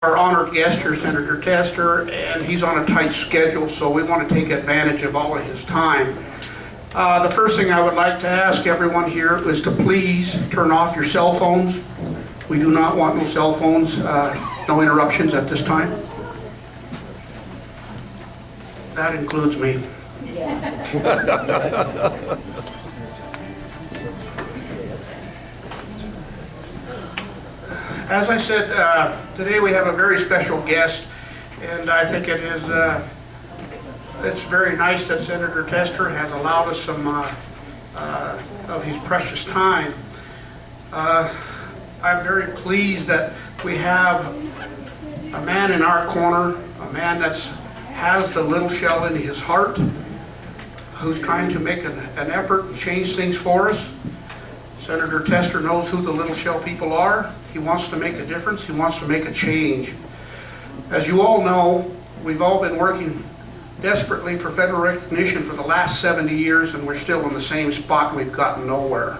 Our honored guest here, Senator Tester, and he's on a tight schedule, so we want to take advantage of all of his time. The first thing I would like to ask everyone here is to please turn off your cell phones. We do not want no cell phones, no interruptions at this time. That includes me. As I said, today we have a very special guest, and I think it is it's very nice that Senator Tester has allowed us some of his precious time. I'm very pleased that we have a man in our corner, a man that has the Little Shell in his heart, who's trying to make an effort and change things for us. Senator Tester knows who the Little Shell people are. He wants to make a difference. He wants to make a change. As you all know, we've all been working desperately for federal recognition for the last 70 years, and we're still in the same spot and we've gotten nowhere.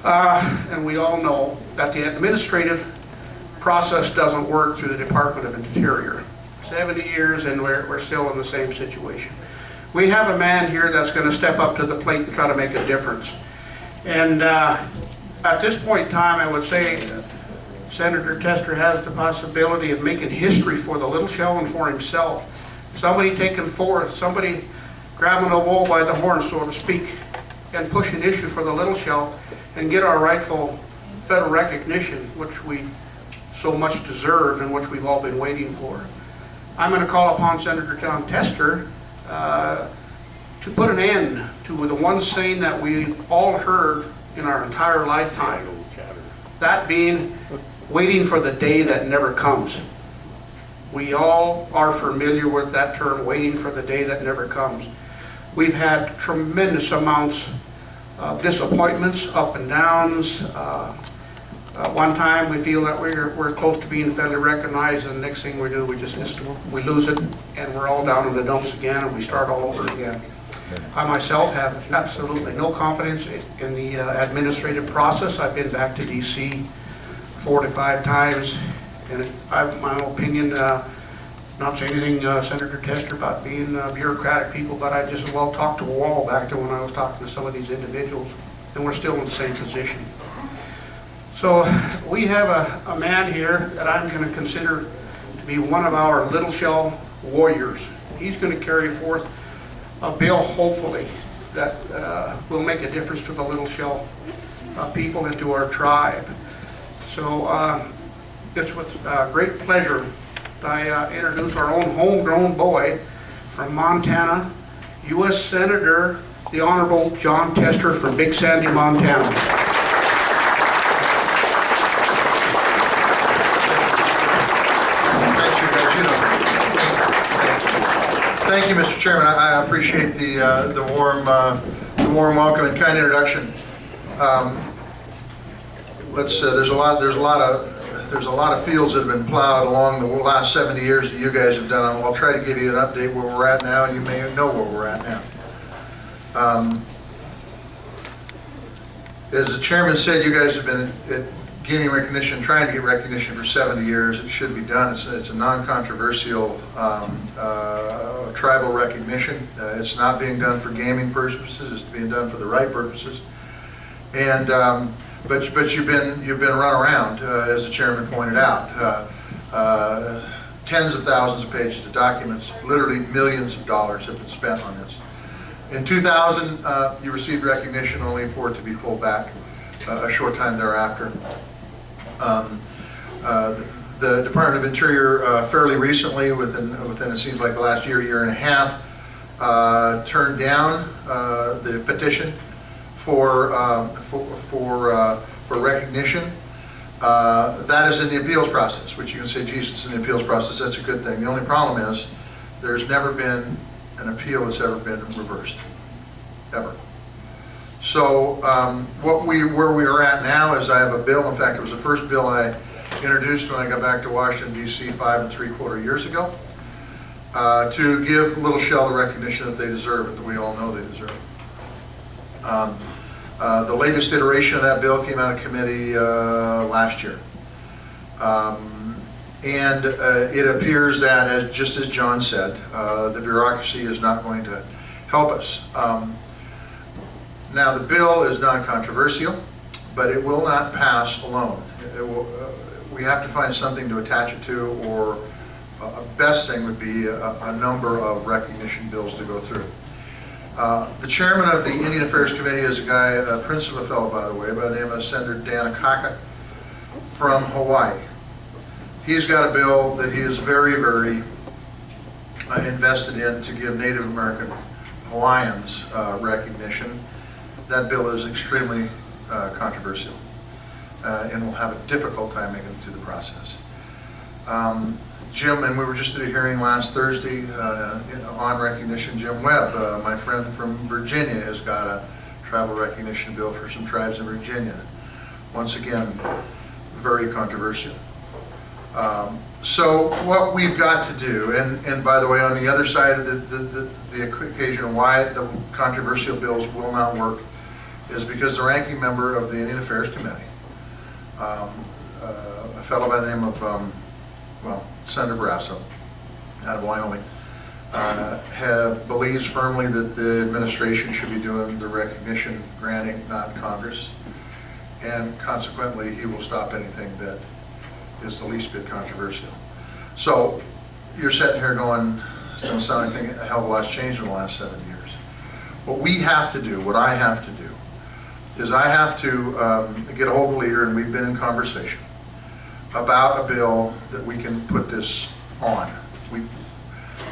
And we all know that the administrative process doesn't work through the Department of Interior. 70 years and we're still in the same situation. We have a man here that's going to step up to the plate and try to make a difference. And at this point in time, I would say Senator Tester has the possibility of making history for the Little Shell and for himself. Somebody taking forth, somebody grabbing a bull by the horn, so to speak, and push an issue for the Little Shell and get our rightful federal recognition, which we so much deserve and which we've all been waiting for. I'm going to call upon Senator John Tester to put an end to the one saying that we've all heard in our entire lifetime, that being waiting for the day that never comes. We all are familiar with that term, waiting for the day that never comes. We've had tremendous amounts of disappointments, up and downs. One time we feel that we're close to being federally recognized, and the next thing we do, we lose it, and we're all down in the dumps again, and we start all over again. I myself have absolutely no confidence in the administrative process. I've been back to DC 4 to 5 times, and I have my own opinion, not saying anything, Senator Tester, about being bureaucratic people, but I just as well talked to a wall back to when I was talking to some of these individuals, and we're still in the same position. So we have a man here that I'm going to consider to be one of our Little Shell warriors. He's going to carry forth a bill, hopefully, that will make a difference to the Little Shell people and to our tribe. So it's with great pleasure that I introduce our own homegrown boy from Montana, U.S. Senator, the Honorable John Tester from Big Sandy, Montana. Thank you, Mr. Chairman. I appreciate the warm welcome and kind introduction. There's a lot of fields that have been plowed along the last 70 years that you guys have done. I'll try to give you an update where we're at now, and you may know where we're at now. As the chairman said, you guys have been getting recognition, trying to get recognition for 70 years. It should be done. It's a non-controversial tribal recognition. It's not being done for gaming purposes. It's being done for the right purposes. And but you've been run around, as the chairman pointed out. Tens of thousands of pages of documents, literally millions of dollars have been spent on this. In 2000, you received recognition, only for it to be pulled back a short time thereafter. The Department of Interior fairly recently, within it seems like the last year and a half, turned down the petition for recognition. That is in the appeals process, which you can say, geez, it's in the appeals process, that's a good thing. The only problem is there's never been an appeal that's ever been reversed, ever. So where we are at now is I have a bill. In fact, it was the first bill I introduced when I got back to Washington, D.C. 5 3/4 years ago, to give Little Shell the recognition that they deserve and that we all know they deserve. The latest iteration of that bill came out of committee last year. And it appears that, just as John said, the bureaucracy is not going to help us. Now, the bill is non-controversial, but it will not pass alone. We have to find something to attach it to, or a best thing would be a number of recognition bills to go through. The chairman of the Indian Affairs Committee is a guy, a prince of a fellow, by the way, by the name of Senator Dan Akaka from Hawaii. He's got a bill that he is very, very invested in to give Native American Hawaiians recognition. That bill is extremely controversial, and we'll have a difficult time making it through the process. Jim, and we were just at a hearing last Thursday on recognition. Jim Webb, my friend from Virginia, has got a tribal recognition bill for some tribes in Virginia. Once again, very controversial. So what we've got to do, and by the way, on the other side of the occasion why the controversial bills will not work is because the ranking member of the Indian Affairs Committee, a fellow by the name of, Senator Barrasso out of Wyoming, believes firmly that the administration should be doing the recognition granting, not Congress, and consequently he will stop anything that is the least bit controversial. So you're sitting here going, it doesn't sound like a hell of a lot's changed in the last 7 years. What we have to do, what I have to do, is I have to get a hold of the leader, and we've been in conversation about a bill that we can put this on.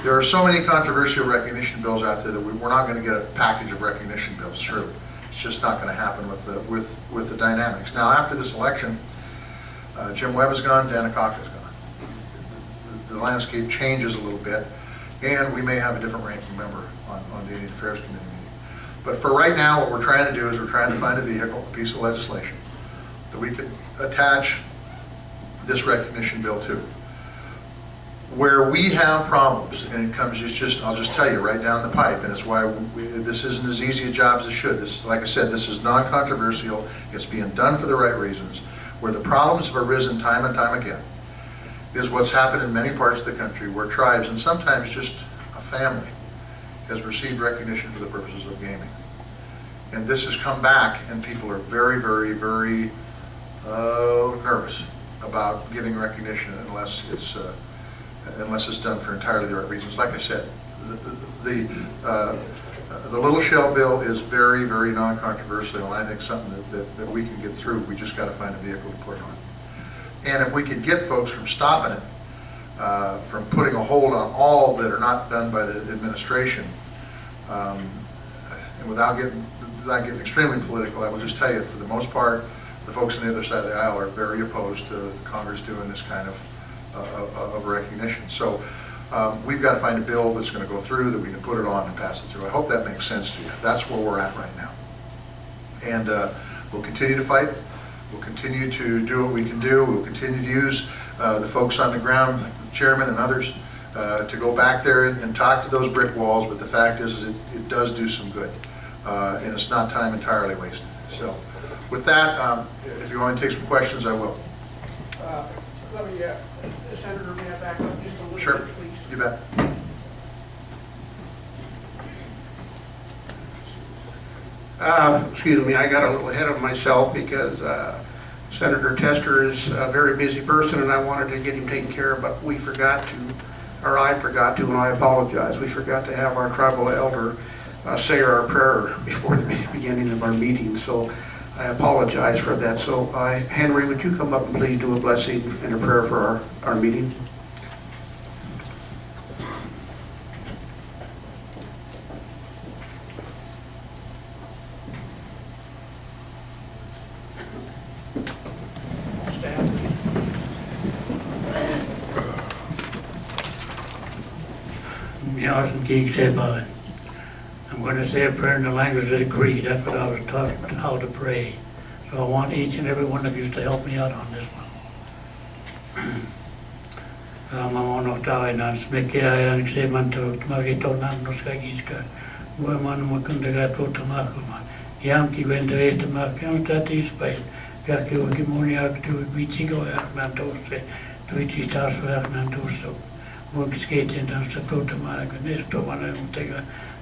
There are so many controversial recognition bills out there that we're not going to get a package of recognition bills through. It's just not going to happen with the dynamics. Now, after this election, Jim Webb is gone, Dan Akaka is gone. The landscape changes a little bit, and we may have a different ranking member on the Indian Affairs Committee meeting. But for right now, what we're trying to do is we're trying to find a vehicle, a piece of legislation, that we could attach this recognition bill to. Where we have problems, and it comes, I'll just tell you right down the pipe, and it's why this isn't as easy a job as it should. This, like I said, this is non-controversial. It's being done for the right reasons. Where the problems have arisen time and time again is what's happened in many parts of the country where tribes, and sometimes just a family, has received recognition for the purposes of gaming. And this has come back, and people are very, very, very nervous about giving recognition unless it's done for entirely the right reasons. Like I said, the Little Shell bill is very, very non-controversial, and I think something that we can get through. We just got to find a vehicle to put it on. And if we could get folks from stopping it, from putting a hold on all that are not done by the administration, and without getting extremely political, I will just tell you, for the most part, the folks on the other side of the aisle are very opposed to Congress doing this kind of recognition. So we've got to find a bill that's going to go through, that we can put it on and pass it through. I hope that makes sense to you. That's where we're at right now. And we'll continue to fight. We'll continue to do what we can do. We'll continue to use the folks on the ground, like the chairman and others, to go back there and talk to those brick walls. But the fact is it does do some good. And it's not time entirely wasted. So with that, if you want to take some questions, I will. Let me, Senator, may I back up just a little Sure. bit, please? You bet. Excuse me, I got a little ahead of myself because Senator Tester is a very busy person, and I wanted to get him taken care of, but we forgot to, or I forgot to, and I apologize. We forgot to have our tribal elder say our prayer before the beginning of our meeting, so I apologize for that. So Henry, would you come up and please do a blessing and a prayer for our meeting? I'm going to say a prayer in the language of the creed. That's what I was taught how to pray. So I want each and every one of you to help me out on this one. Mamono tayo na smekaya ang semanto magito na noskagiska. Bueman makundaga to tamakuma. Yam ki wende etamak yam tatis pai. Yaki wakimoni aktu bitigo akmanto se. Tuichitasväärnän tuossa muokiskeitien kanssa tuottamaan, nestomanen, mutta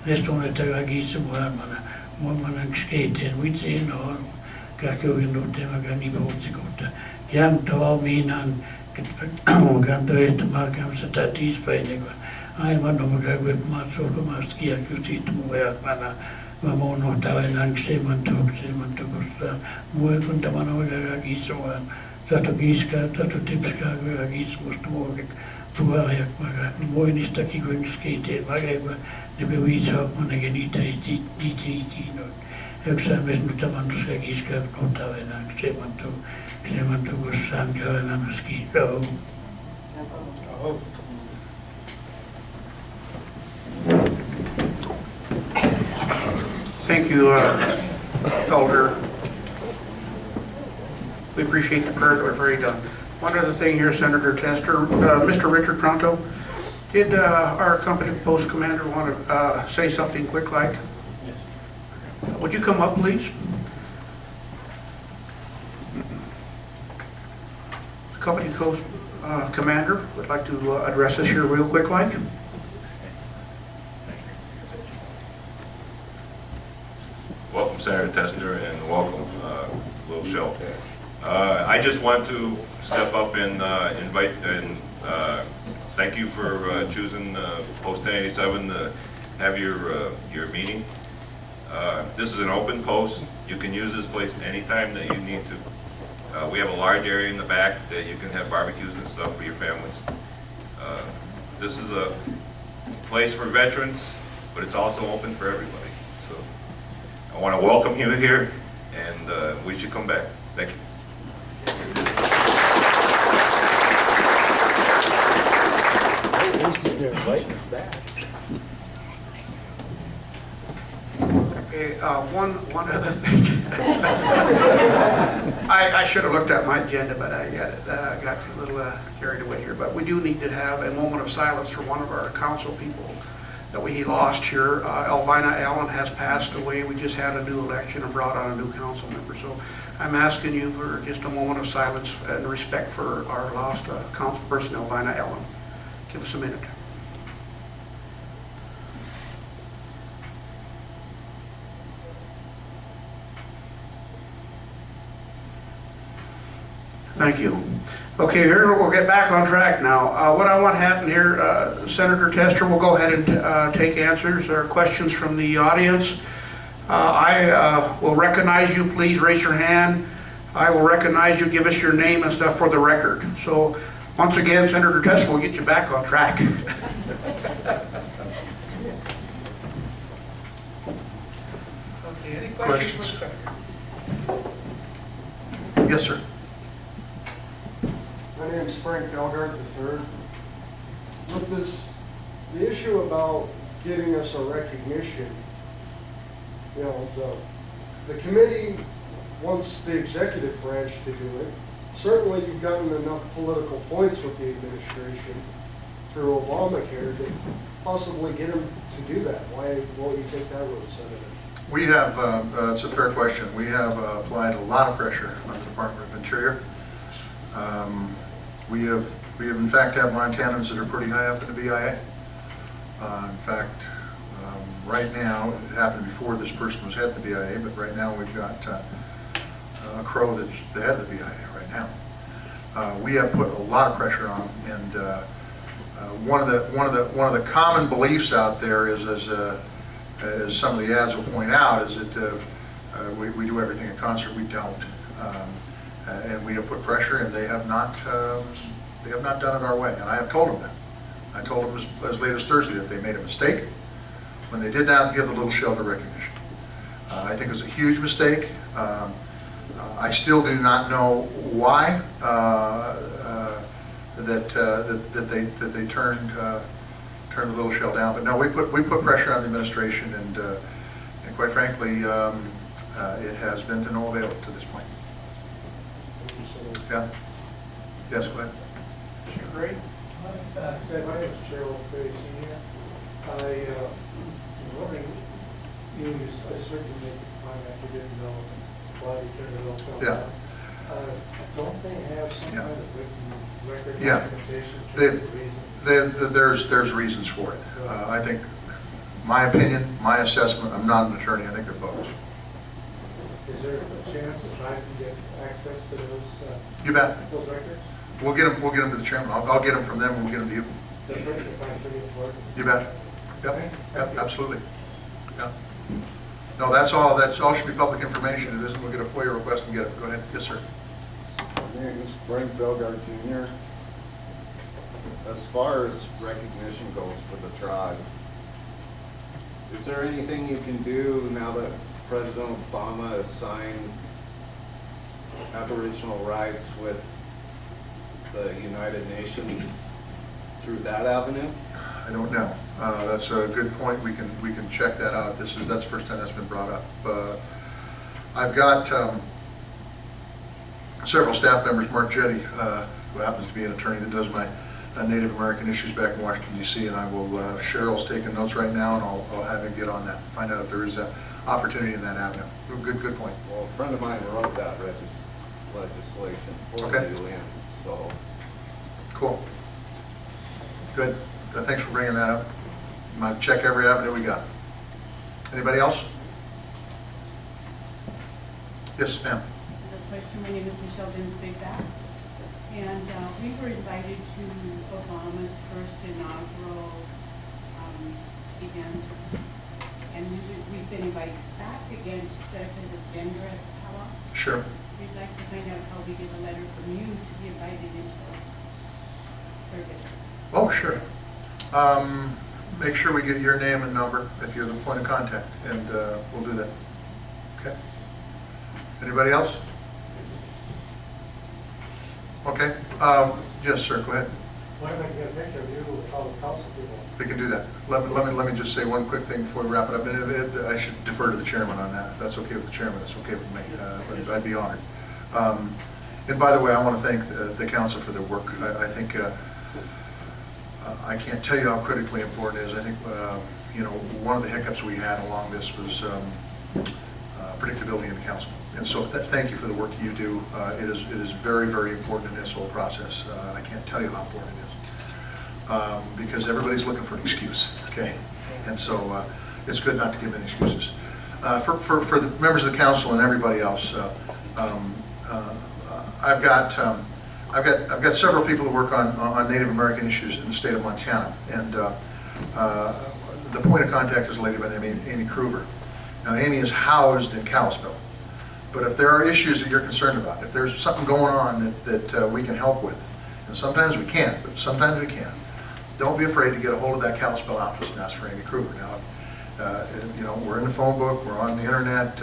nestonetaga giissemuarmana, muomanen skeiteen vitsiin on, käkyvin tuottemaga nipuutsikuutta. Jämtoa miinan, kan töitä maakamassa tätispäin, aivan on käy maatsuukumasta kielkysit muojatmana. Mä muun ohtavainen semantukossa. Muu kun tämän oikein kiismuan. Tästä kiiskaa, tästä tipskaa, kun kiismusta muokin. Tuoajak maga, niin voinistakin kun skeiteen maga, ne me viisaapmannakin niitä noin. Yksään myös nyt tavannuska kiiskaa ohtavainen semantukossa käynämäskin. Thank you, Elder. We appreciate the prayer that we've already done. One other thing here, Senator Tester, Mr. Richard Pronto, did our company post commander want to say something quick like? Yes. Would you come up, please? Company post commander would like to address us here real quick like. Welcome, Senator Tester, and welcome, Little Shell. I just want to step up and invite and thank you for choosing Post 1087 to have your meeting. This is an open post. You can use this place anytime that you need to. We have a large area in the back that you can have barbecues and stuff for your families. This is a place for veterans, but it's also open for everybody. So I want to welcome you here, and we should come back. Thank you. Okay, one other thing. I should have looked at my agenda, but I got a little carried away here. But we do need to have a moment of silence for one of our council people that we lost here. Elvina Allen has passed away. We just had a new election and brought on a new council member. So I'm asking you for just a moment of silence and respect for our lost council person, Elvina Allen. Give us a minute. Thank you. Okay, here we'll get back on track now. What I want to happen here, Senator Tester, will go ahead and take answers or questions from the audience. I will recognize you. Please raise your hand. I will recognize you. Give us your name and stuff for the record. So once again, Senator Tester will get you back on track. Okay, any questions for the Senator? Yes, sir. My name is Frank Belgard III. With this, the issue about getting us a recognition, you know, the committee wants the executive branch to do it. Certainly you've gotten enough political points with the administration through Obamacare to possibly get them to do that. Why won't you take that road, Senator? We have, it's a fair question. We have applied a lot of pressure on the Department of Interior. We have in fact have Montanans that are pretty high up in the BIA. In fact, right now, it happened before this person was head of the BIA, but right now we've got a Crow that's the head of the BIA right now. We have put a lot of pressure on, and one of the common beliefs out there is, as some of the ads will point out, is that we do everything in concert. We don't. And we have put pressure, and they have not done it our way. And I have told them that. I told them as late as Thursday that they made a mistake when they did not give the Little Shelter recognition. I think it was a huge mistake. I still do not know why that they turned the Little Shell down. But no, we put pressure on the administration, and quite frankly, it has been to no avail to this point. Yeah. Yes, go ahead. Mr. Gray? My name is Gerald Gray, Sr. I was wondering, I certainly make a comment you didn't know why you turned it off. Yeah. Don't they have some Yeah. kind of written record Yeah. documentation to They- the reason? There's reasons for it. I think, my opinion, my assessment, I'm not an attorney, I think they're bogus. Is there a chance that I can get access to You bet. those records? We'll get them to the chairman. I'll get them from them, and we'll get them to you. The printed if I bring it to work? You bet. Yep, absolutely. Yep. No, that's all should be public information. It isn't, we'll get a FOIA request and get it. Go ahead. Yes, sir. My name is Frank Belgard Jr. As far as recognition goes for the tribe, is there anything you can do now that President Obama has signed Aboriginal rights with the United Nations through that avenue? I don't know. That's a good point. We can check that out. That's the first time that's been brought up. I've got several staff members. Mark Jetty, who happens to be an attorney that does my Native American issues back in Washington D.C., and I will. Cheryl's taking notes right now, and I'll have him get on that. Find out if there is an opportunity in that avenue. Good point. Well, a friend of mine wrote that legislation for Okay. the UN, so. Cool. Good. Thanks for bringing that up. Might check every avenue we got. Anybody else? Yes, ma'am. The question, my name is Michelle Dinsbeck, and we were invited to Obama's first inaugural event, and we've been invited back again to set up his agenda at the Pala. Sure. We'd like to find out how we get a letter from you to be invited into the service. Oh, sure. Make sure we get your name and number if you're the point of contact, and we'll do that. Okay? Anybody else? Okay. Yes, sir, go ahead. Why don't I get a picture of you with all the council people? We can do that. Let me just say one quick thing before we wrap it up. And I should defer to the chairman on that. If that's okay with the chairman, that's okay with me. But I'd be honored. And by the way, I want to thank the council for their work. I think I can't tell you how critically important it is. I think one of the hiccups we had along this was predictability in the council. And so thank you for the work you do. It is very, very important in this whole process. I can't tell you how important it is. Because everybody's looking for an excuse, okay? And so it's good not to give any excuses. For the members of the council and everybody else, I've got several people who work on Native American issues in the state of Montana, and the point of contact is a lady by the name of Amy Kruger. Now, Amy is housed in Kalispell, but if there are issues that you're concerned about, if there's something going on that we can help with, and sometimes we can't, but sometimes we can, don't be afraid to get a hold of that Kalispell office and ask for Amy Kruger. Now, we're in the phone book, we're on the internet,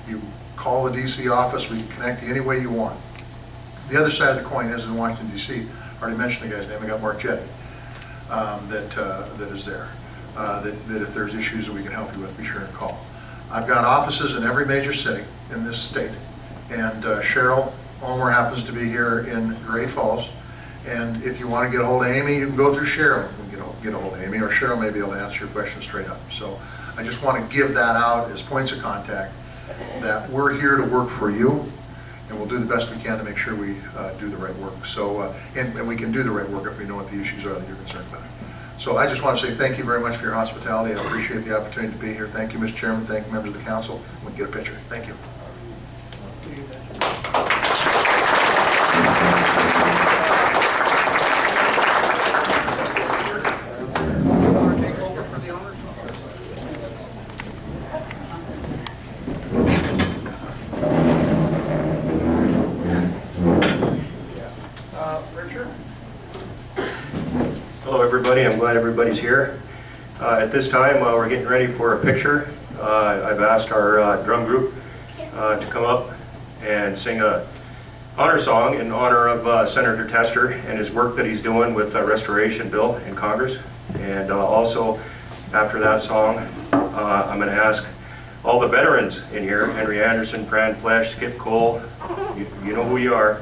you call the DC office, we can connect you any way you want. The other side of the coin is in Washington, D.C., I already mentioned the guy's name, I got Mark Jetty, that is there. That if there's issues that we can help you with, be sure and call. I've got offices in every major city in this state, and Cheryl Ulmer happens to be here in Great Falls, and if you want to get a hold of Amy, you can go through Cheryl and get a hold of Amy, or Cheryl may be able to answer your question straight up. So I just want to give that out as points of contact, that we're here to work for you, and we'll do the best we can to make sure we do the right work. So, and we can do the right work if we know what the issues are that you're concerned about. So I just want to say thank you very much for your hospitality. I appreciate the opportunity to be here. Thank you, Mr. Chairman. Thank you, members of the council. We can get a picture. Thank you. Take over for the honors. Richard? Hello, everybody. I'm glad everybody's here. At this time, we're getting ready for a picture. I've asked our drum group to come up and sing a honor song in honor of Senator Tester and his work that he's doing with the restoration bill in Congress. And also, after that song, I'm going to ask all the veterans in here, Henry Anderson, Fran Flesh, Skip Cole, you know who you are,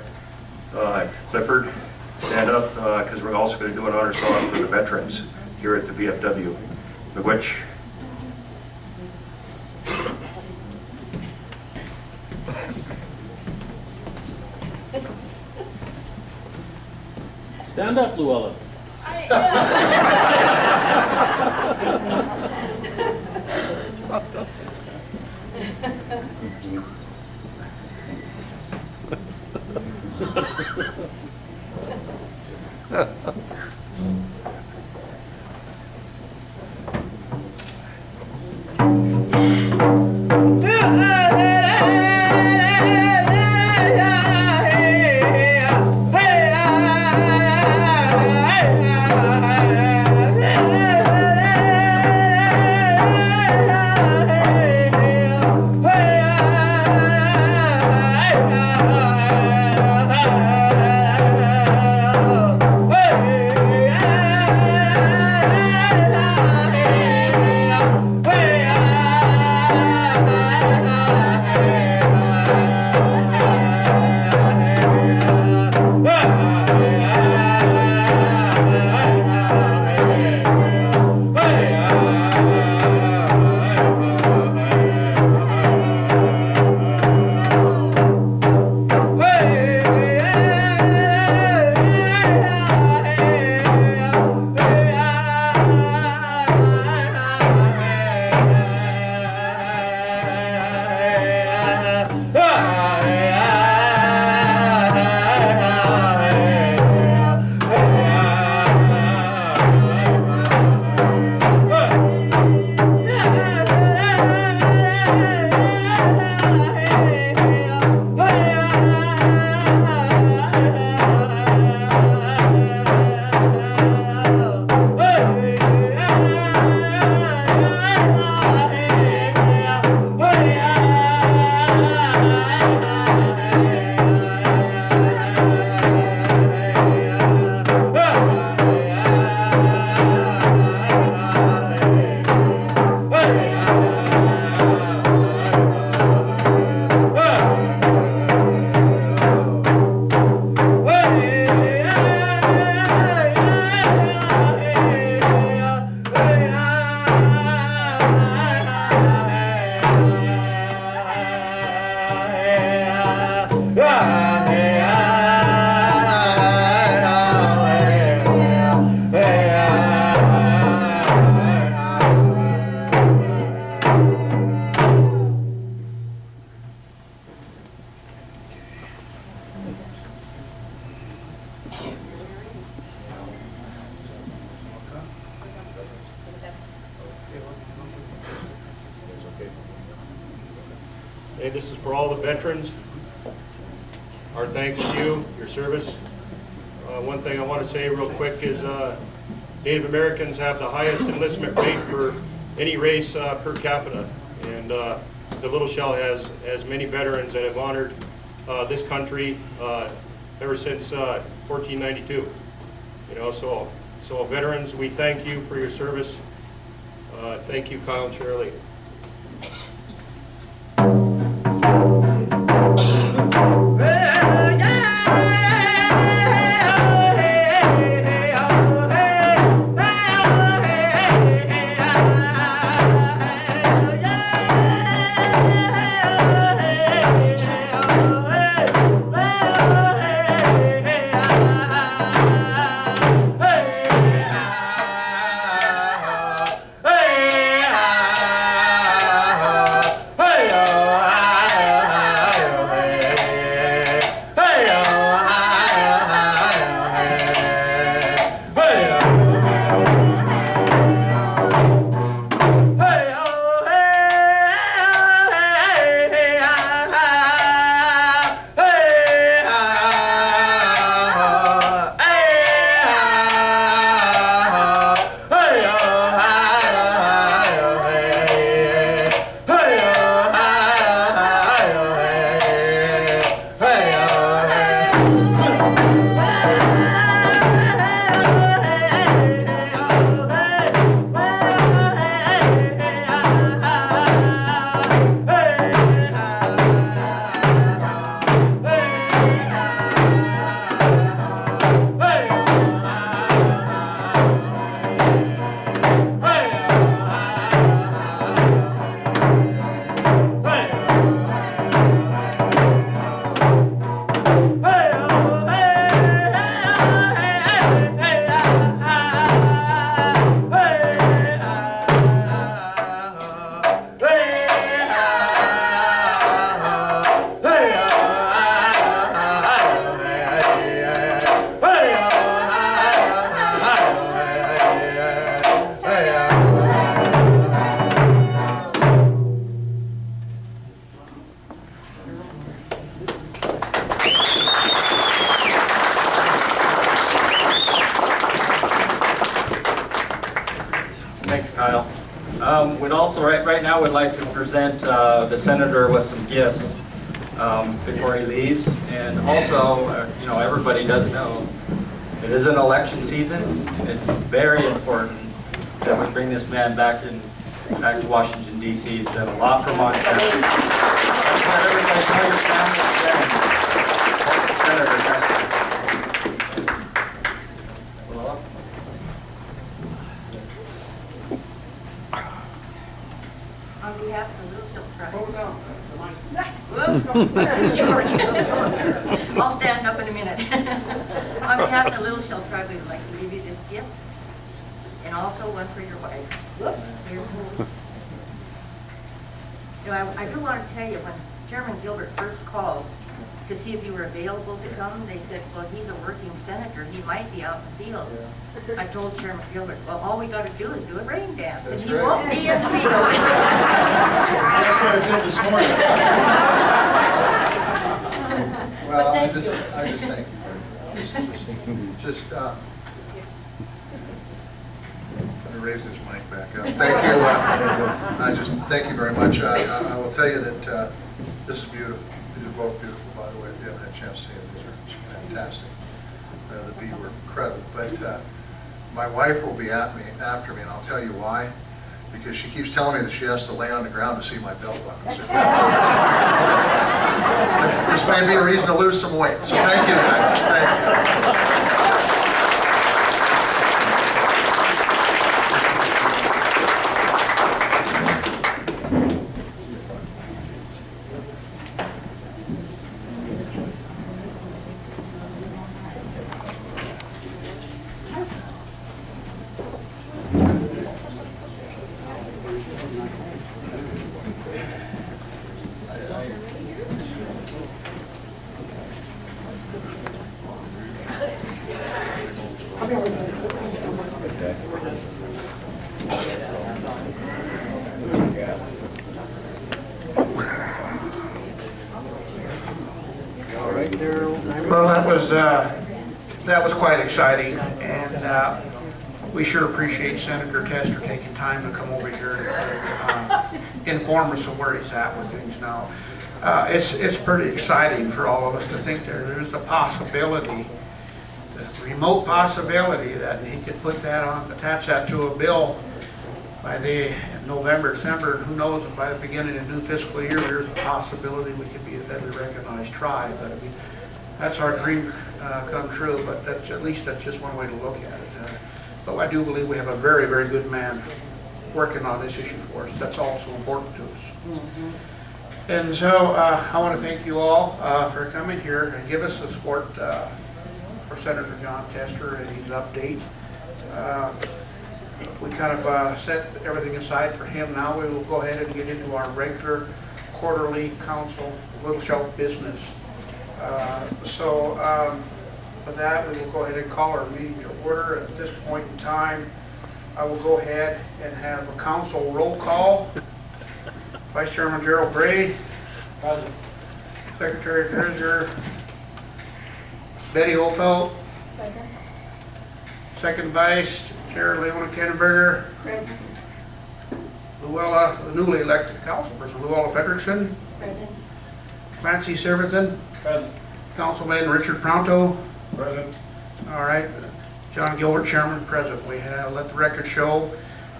Clifford, stand up, because we're also going to do an honor song for the veterans here at the VFW. Miigwech. Stand up, Llewellyn. Hey, this is for all the veterans. Our thanks to you, your service. One thing I want to say real quick is Native Americans have the highest enlistment rate for any race per capita. And the Little Shell has as many veterans that have honored this country ever since 1492. You know, so veterans, we thank you for your service. Thank you, Kyle and Shirley. Hey, present the senator with some gifts before he leaves. And also, you know, everybody does know it is an election season. It's very important that we bring this man back to Washington, D.C. He's done a lot for Montana. Let's let everybody tell your family again. Senator Tester. On behalf of the Little Hill Tribe. Hold down. George. I'll stand up in a minute. On behalf of the Little Hill Tribe, we would like to give you this gift, and also one for your wife. Here. You know, I do want to tell you, when Chairman Gilbert first called to see if you were available to come, they said, well, he's a working senator, he might be out in the field. I told Chairman Gilbert, well, all we got to do is do a rain dance, and he won't be in the field. That's what I did this morning. Well, I just thank you very much. Just, let me raise this mic back up. Thank you. Thank you very much. I will tell you that this is beautiful. These are both beautiful, by the way. If you haven't had a chance to see it, these are fantastic. The bees were incredible. But my wife will be after me, and I'll tell you why. Because she keeps telling me that she has to lay on the ground to see my belt buckles. This may be a reason to lose some weight. So thank you, guys. Thank you. Well, that was quite exciting, and we sure appreciate Senator Tester taking time to come over here and inform us of where he's at with things now. It's pretty exciting for all of us to think there's the possibility, the remote possibility that he could put that on, attach that to a bill by the November, December, who knows, by the beginning of the new fiscal year, there's a possibility we could be a federally recognized tribe. But I mean, that's our dream come true, but that's, at least that's just one way to look at it. But I do believe we have a very, very good man working on this issue for us. That's also important to us. And so I want to thank you all for coming here and give us the support for Senator John Tester and his update. We kind of set everything aside for him. Now we will go ahead and get into our regular quarterly council Little Shelf business. With that, we will go ahead and call our meeting to order. At this point in time, I will go ahead and have a council roll call. Vice Chairman Gerald Bray. Present. Secretary Treasurer Betty Holfeld. Present. Second Vice Chair Leona Kennenberger. Present. Luella, the newly elected councilperson, Luella Frederickson. Present. Clancy Serviton. Present. Councilman Richard Pronto. Present. All right. John Gilbert, Chairman, present. We have, let the record show,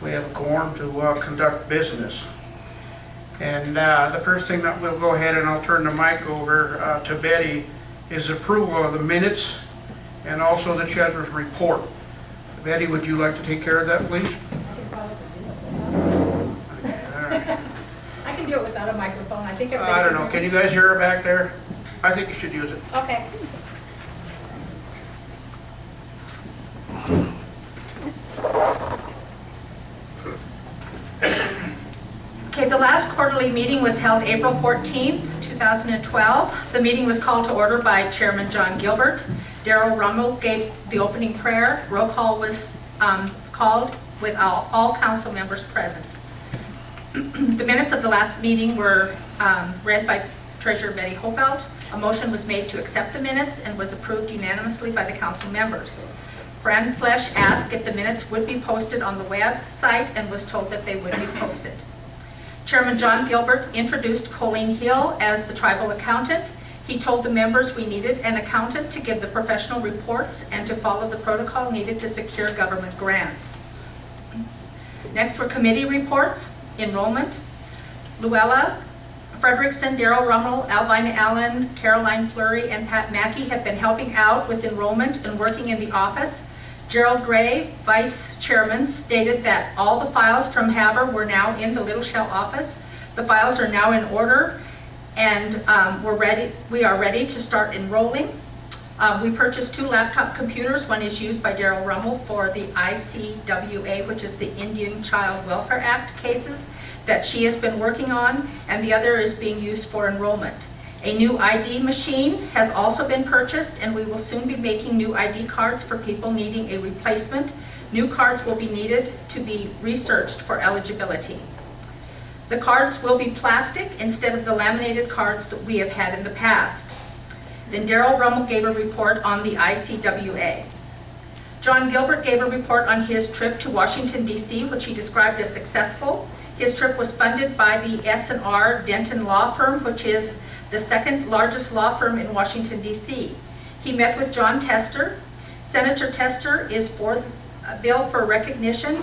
we have a quorum to conduct business. And the first thing that we'll go ahead and I'll turn the mic over to Betty is approval of the minutes and also the treasurer's report. Betty, would you like to take care of that, please? All right. I can do it without a microphone. I think I don't know. Can you guys hear her back there? I think you should use it. Okay. Okay, the last quarterly meeting was held April 14th, 2012. The meeting was called to order by Chairman John Gilbert. Darrell Rummel gave the opening prayer. Roll call was called with all council members present. The minutes of the last meeting were read by Treasurer Betty Holfeld. A motion was made to accept the minutes and was approved unanimously by the council members. Fran Flesh asked if the minutes would be posted on the website and was told that they would be posted. Chairman John Gilbert introduced Colleen Hill as the tribal accountant. He told the members we needed an accountant to give the professional reports and to follow the protocol needed to secure government grants. Next were committee reports. Enrollment. Luella Frederickson, Darrell Rummel, Alvina Allen, Caroline Fleury, and Pat Mackey have been helping out with enrollment and working in the office. Gerald Gray, vice chairman, stated that all the files from Havre were now in the Little Shell office. The files are now in order, and we are ready to start enrolling. We purchased 2 laptop computers. One is used by Darrell Rummel for the ICWA, which is the Indian Child Welfare Act cases that she has been working on, and the other is being used for enrollment. A new ID machine has also been purchased, and we will soon be making new ID cards for people needing a replacement. New cards will be needed to be researched for eligibility. The cards will be plastic instead of the laminated cards that we have had in the past. Then Darrell Rummel gave a report on the ICWA. John Gilbert gave a report on his trip to Washington, D.C., which he described as successful. His trip was funded by the S&R Denton Law Firm, which is the second largest law firm in Washington, D.C. He met with John Tester. Senator Tester is for a bill for recognition,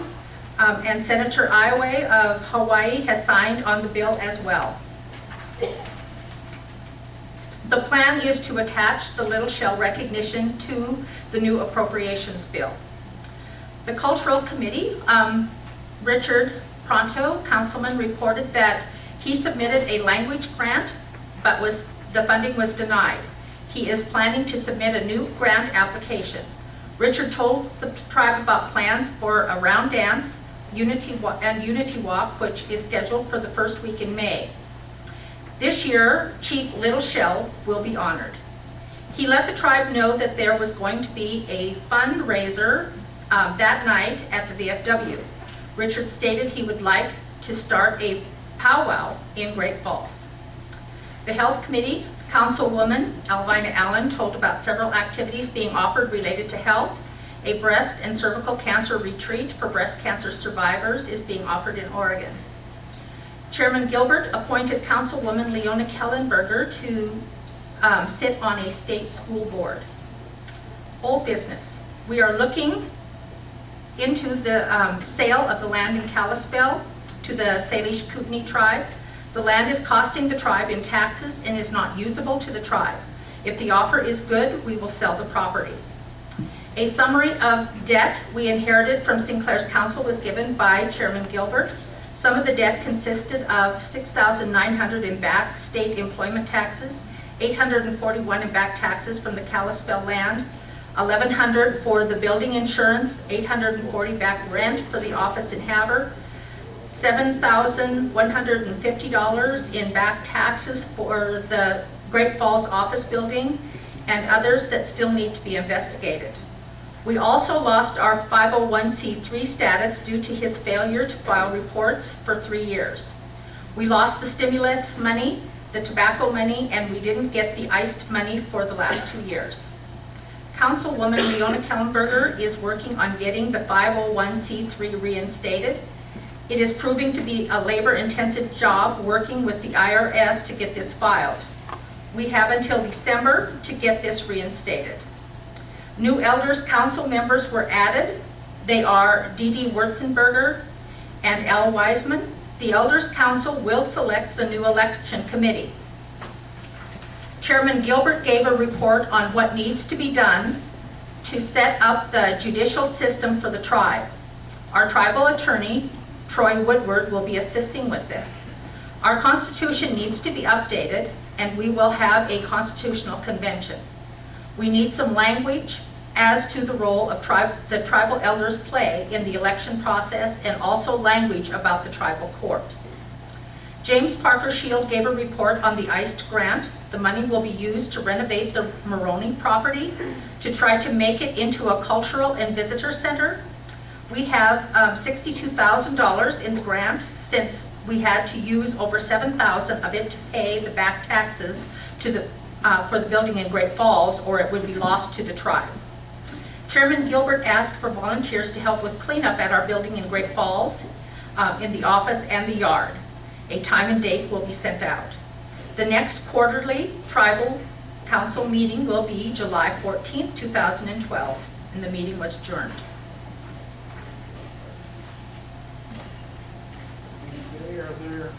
and Senator Iowa of Hawaii has signed on the bill as well. The plan is to attach the Little Shell recognition to the new appropriations bill. The Cultural Committee, Richard Pronto, councilman, reported that he submitted a language grant, but the funding was denied. He is planning to submit a new grant application. Richard told the tribe about plans for a round dance, Unity Walk, which is scheduled for the first week in May. This year, Chief Little Shell will be honored. He let the tribe know that there was going to be a fundraiser that night at the VFW. Richard stated he would like to start a powwow in Great Falls. The Health Committee, Councilwoman Alvina Allen, told about several activities being offered related to health. A breast and cervical cancer retreat for breast cancer survivors is being offered in Oregon. Chairman Gilbert appointed Councilwoman Leona Kellenberger to sit on a state school board. Old business. We are looking into the sale of the land in Kalispell to the Salish Kootenai tribe. The land is costing the tribe in taxes and is not usable to the tribe. If the offer is good, we will sell the property. A summary of debt we inherited from Sinclair's council was given by Chairman Gilbert. Some of the debt consisted of $6,900 in back state employment taxes, $841 in back taxes from the Kalispell land, $1,100 for the building insurance, $840 back rent for the office in Havre, $7,150 in back taxes for the Great Falls office building, and others that still need to be investigated. We also lost our 501c3 status due to his failure to file reports for 3 years. We lost the stimulus money, the tobacco money, and we didn't get the iced money for the last 2 years. Councilwoman Leona Kellenberger is working on getting the 501c3 reinstated. It is proving to be a labor-intensive job working with the IRS to get this filed. We have until December to get this reinstated. New elders council members were added. They are Dee Wurzenberger and Al Wiseman. The elders council will select the new election committee. Chairman Gilbert gave a report on what needs to be done to set up the judicial system for the tribe. Our tribal attorney, Troy Woodward, will be assisting with this. Our constitution needs to be updated, and we will have a constitutional convention. We need some language as to the role of the tribal elders play in the election process, and also language about the tribal court. James Parker Shield gave a report on the ICE grant. The money will be used to renovate the Moroni property to try to make it into a cultural and visitor center. We have $62,000 in the grant, since we had to use over $7,000 of it to pay the back taxes to for the building in Great Falls, or it would be lost to the tribe. Chairman Gilbert asked for volunteers to help with cleanup at our building in Great Falls, in the office and the yard. A time and date will be sent out. The next quarterly tribal council meeting will be July 14th, 2012, and the meeting was adjourned. Okay, are there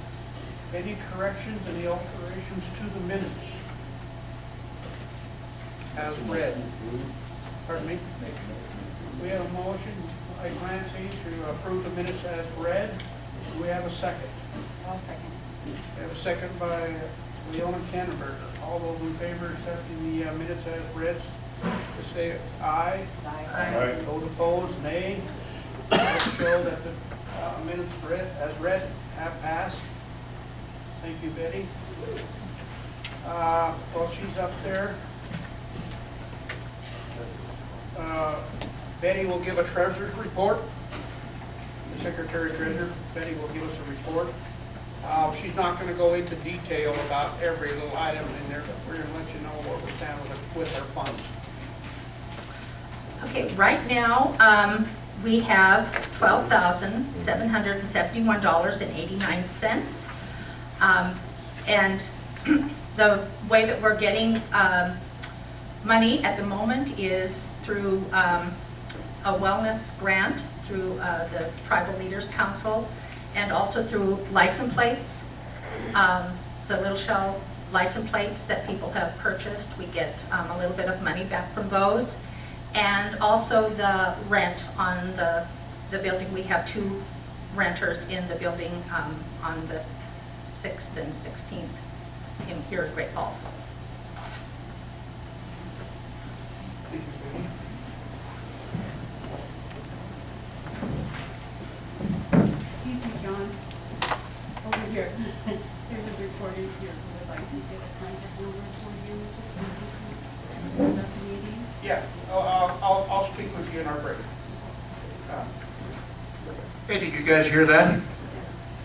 any corrections, any alterations to the minutes? As read. Pardon me? We have a motion by Clancy to approve the minutes as read. Do we have a second? I'll second. We have a second by Leona Canterbury. All those in favor of accepting the minutes as read, to say aye. Aye. Those opposed, nay. That show that the minutes as read have passed. Thank you, Betty. While she's up there, Betty will give a treasurer's report. The secretary treasurer, Betty, will give us a report. She's not going to go into detail about every little item in there, but we're going to let you know what we stand with our funds. Okay, right now, we have $12,771.89. And the way that we're getting money at the moment is through a wellness grant through the Tribal Leaders Council, and also through license plates, the Little Shell license plates that people have purchased. We get a little bit of money back from those. And also the rent on the building. We have 2 renters in the building on the 6th and 16th here at Great Falls. Excuse me, John. Over here. There's a reporter here who would like to get a contact number for you. At the meeting. Yeah, I'll speak with you in our break. Hey, did you guys hear that?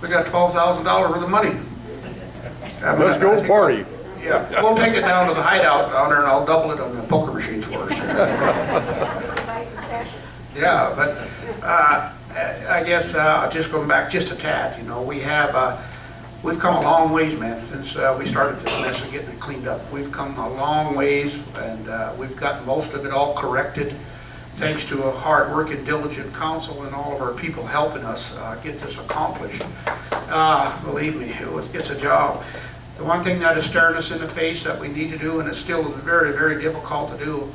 We got $12,000 worth of money. Let's go party. Yeah, we'll take it down to the hideout down there and I'll double it on the poker machines for us. Yeah, but I guess just going back just a tad, you know, we've come a long ways, man, since we started this mess of getting it cleaned up. We've come a long ways, and we've got most of it all corrected, thanks to a hard-working, diligent council and all of our people helping us get this accomplished. Believe me, it's a job. The one thing that is staring us in the face that we need to do, and it's still very, very difficult to do,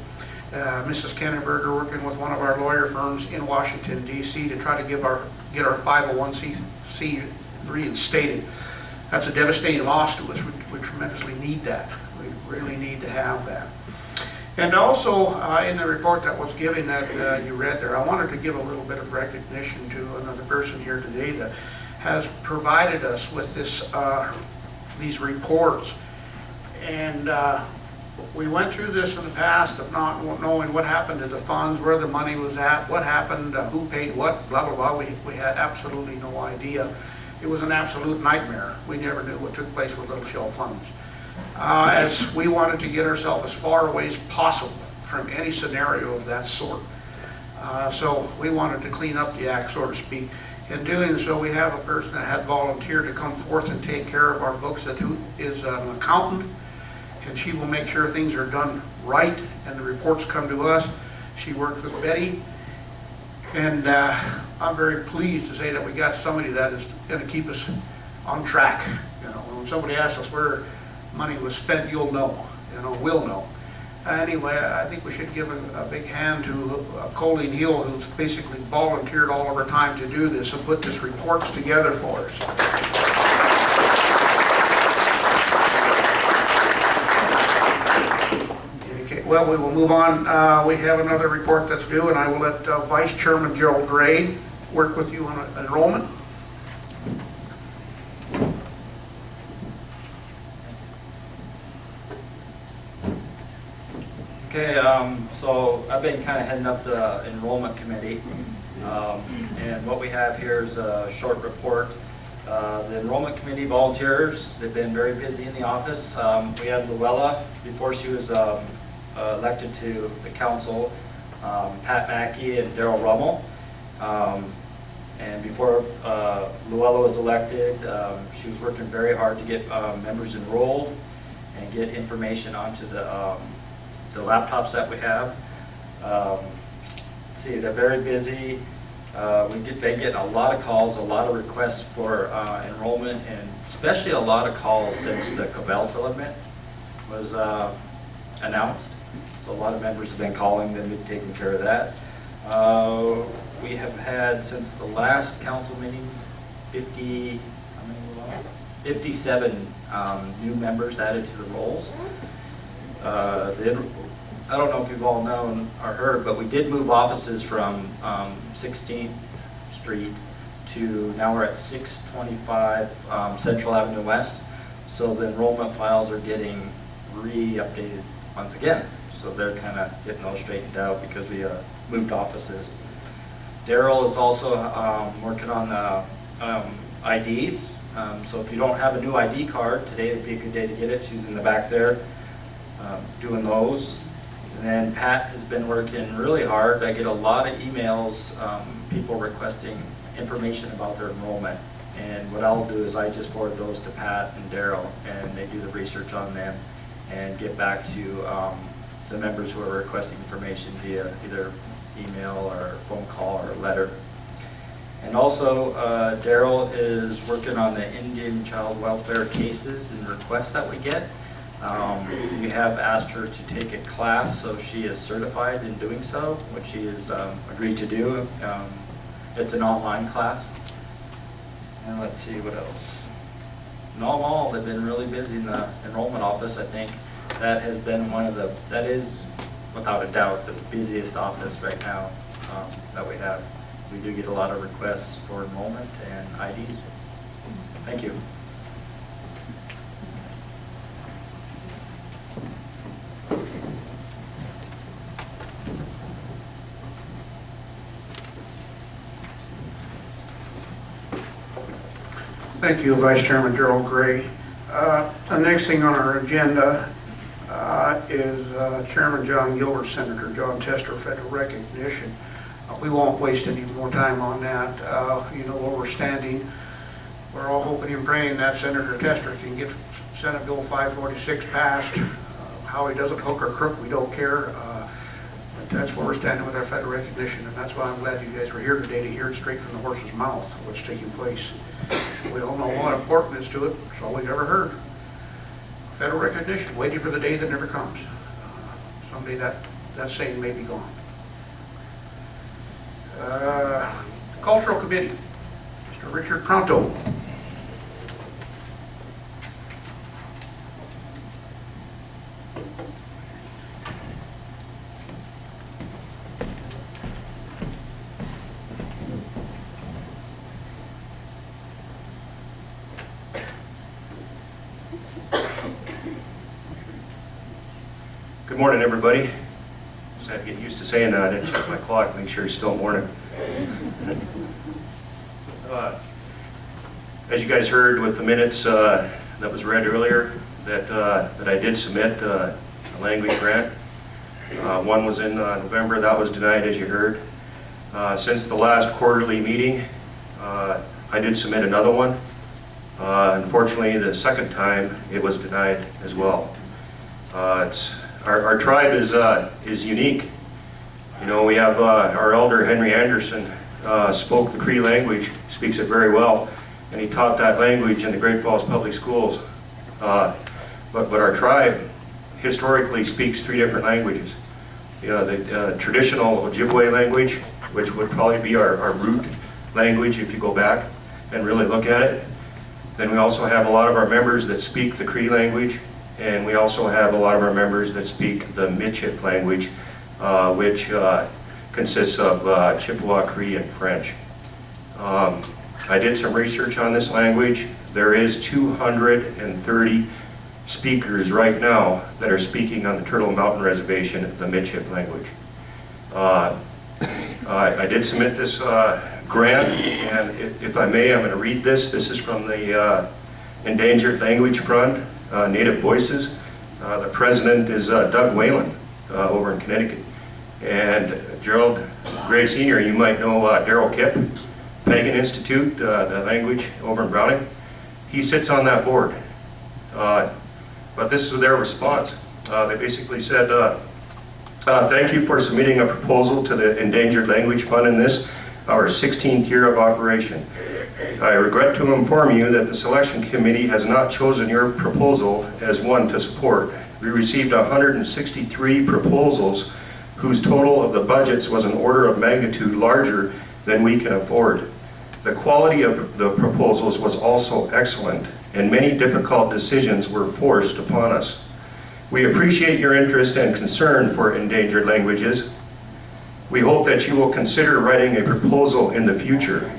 Mrs. Kennenberger working with one of our lawyer firms in Washington, D.C. to try to get our 501c reinstated. That's a devastating loss to us. We tremendously need that. We really need to have that. And also, in the report that was given that you read there, I wanted to give a little bit of recognition to another person here today that has provided us with these reports. And we went through this in the past of not knowing what happened to the funds, where the money was at, what happened, who paid what, blah, blah, blah. We had absolutely no idea. It was an absolute nightmare. We never knew what took place with Little Shell funds. As we wanted to get ourselves as far away as possible from any scenario of that sort. So we wanted to clean up the act, so to speak. In doing so, we have a person that had volunteered to come forth and take care of our books, who is an accountant, and she will make sure things are done right and the reports come to us. She worked with Betty, and I'm very pleased to say that we got somebody that is going to keep us on track. You know, when somebody asks us where money was spent, you'll know. You know, we'll know. Anyway, I think we should give a big hand to Colleen Hill, who's basically volunteered all of her time to do this and put this reports together for us. Okay, well, we will move on. We have another report that's due, and I will let Vice Chairman Gerald Gray work with you on enrollment. Okay, so I've been kind of heading up the enrollment committee, and what we have here is a short report. The enrollment committee volunteers, they've been very busy in the office. We had Luella, before she was elected to the council, Pat Mackey and Daryl Rummel. And before Luella was elected, she was working very hard to get members enrolled and get information onto the laptops that we have. See, they're very busy. They get a lot of calls, a lot of requests for enrollment, and especially a lot of calls since the Cobell settlement was announced. So a lot of members have been calling, they've been taking care of that. We have had, since the last council meeting, 57 new members added to the rolls. I don't know if you've all known or heard, but we did move offices from 16th Street to, now we're at 625 Central Avenue West. So the enrollment files are getting re-updated once again. So they're kind of getting those straightened out because we moved offices. Daryl is also working on IDs. So if you don't have a new ID card, today would be a good day to get it. She's in the back there doing those. And then Pat has been working really hard. I get a lot of emails, people requesting information about their enrollment. And what I'll do is I just forward those to Pat and Daryl, and they do the research on them and get back to the members who are requesting information via either email or phone call or letter. And also, Daryl is working on the Indian child welfare cases and requests that we get. We have asked her to take a class, so she is certified in doing so, which she has agreed to do. It's an online class. And let's see what else. In all, they've been really busy in the enrollment office. I think that has been that is without a doubt the busiest office right now that we have. We do get a lot of requests for enrollment and IDs. Thank you. Thank you, Vice Chairman Darrell Gray. The next thing on our agenda is Chairman John Gilbert, Senator John Tester, federal recognition. We won't waste any more time on that. You know where we're standing. We're all hoping and praying that Senator Tester can get Senate Bill 546 passed. How he does it, hook or crook, we don't care. But that's where we're standing with our federal recognition, and that's why I'm glad you guys were here today to hear it straight from the horse's mouth, what's taking place. We all know what important is to it. It's all we've ever heard. Federal recognition, waiting for the day that never comes. Someday that saying may be gone. Cultural Committee, Mr. Richard Pronto. Good morning, everybody. Just had to get used to saying that. I didn't check my clock, make sure it's still morning. As you guys heard with the minutes that was read earlier, that I did submit a language grant. One was in November, that was denied, as you heard. Since the last quarterly meeting, I did submit another one. Unfortunately, the second time, it was denied as well. Our tribe is unique. You know, we have our elder Henry Anderson spoke the Cree language, speaks it very well, and he taught that language in the Great Falls Public Schools. But our tribe historically speaks 3 different languages. You know, the traditional Ojibwe language, which would probably be our root language if you go back and really look at it. Then we also have a lot of our members that speak the Cree language. And we also have a lot of our members that speak the Michif language, which consists of Chippewa, Cree, and French. I did some research on this language. There is 230 speakers right now that are speaking on the Turtle Mountain Reservation the Michif language. I did submit this grant, and if I may, I'm going to read this. This is from the Endangered Language Fund. Native Voices. The president is Doug Whalen over in Connecticut. And Gerald Gray Sr., you might know Darrell Kipp. Pagan Institute, the language over in Browning. He sits on that board. But this is their response. They basically said, thank you for submitting a proposal to the Endangered Language Fund in this, our 16th year of operation. I regret to inform you that the selection committee has not chosen your proposal as one to support. We received 163 proposals whose total of the budgets was an order of magnitude larger than we can afford. The quality of the proposals was also excellent, and many difficult decisions were forced upon us. We appreciate your interest and concern for endangered languages. We hope that you will consider writing a proposal in the future.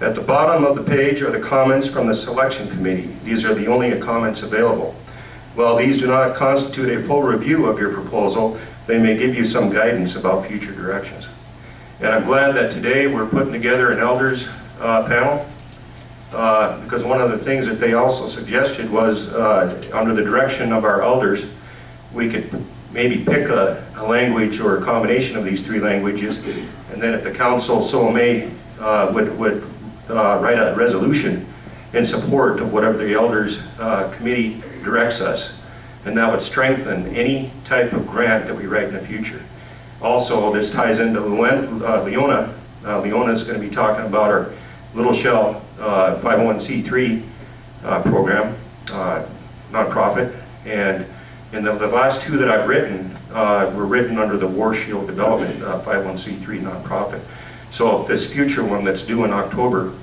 At the bottom of the page are the comments from the selection committee. These are the only comments available. While these do not constitute a full review of your proposal, they may give you some guidance about future directions. And I'm glad that today we're putting together an elders panel, because one of the things that they also suggested was, under the direction of our elders, we could maybe pick a language or a combination of these three languages, and then if the council so may, would write a resolution in support of whatever the elders committee directs us, and that would strengthen any type of grant that we write in the future. Also, this ties into Leona. Leona is going to be talking about our Little Shell 501c3 program, nonprofit, and in the last two that I've written were written under the War Shield Development 501c3 nonprofit. So if this future one that's due in October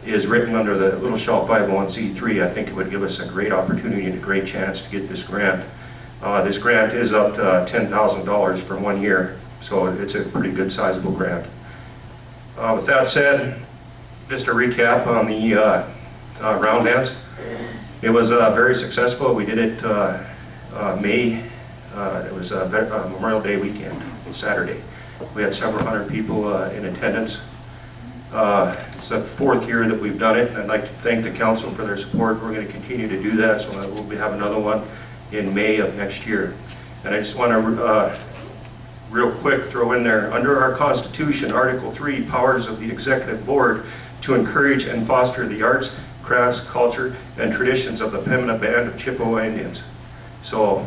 is written under the Little Shell 501c3, I think it would give us a great opportunity and a great chance to get this grant. This grant is up to $10,000 for 1 year, so it's a pretty good sizable grant. With that said, just a recap on the round dance. It was very successful. We did it May, it was Memorial Day weekend, Saturday. We had several hundred people in attendance. It's the 4th year that we've done it, and I'd like to thank the council for their support. We're going to continue to do that, so we'll have another one in May of next year. And I just want to real quick throw in there, under our Constitution, Article 3, powers of the Executive Board to encourage and foster the arts, crafts, culture, and traditions of the Pembina Band of Chippewa Indians. So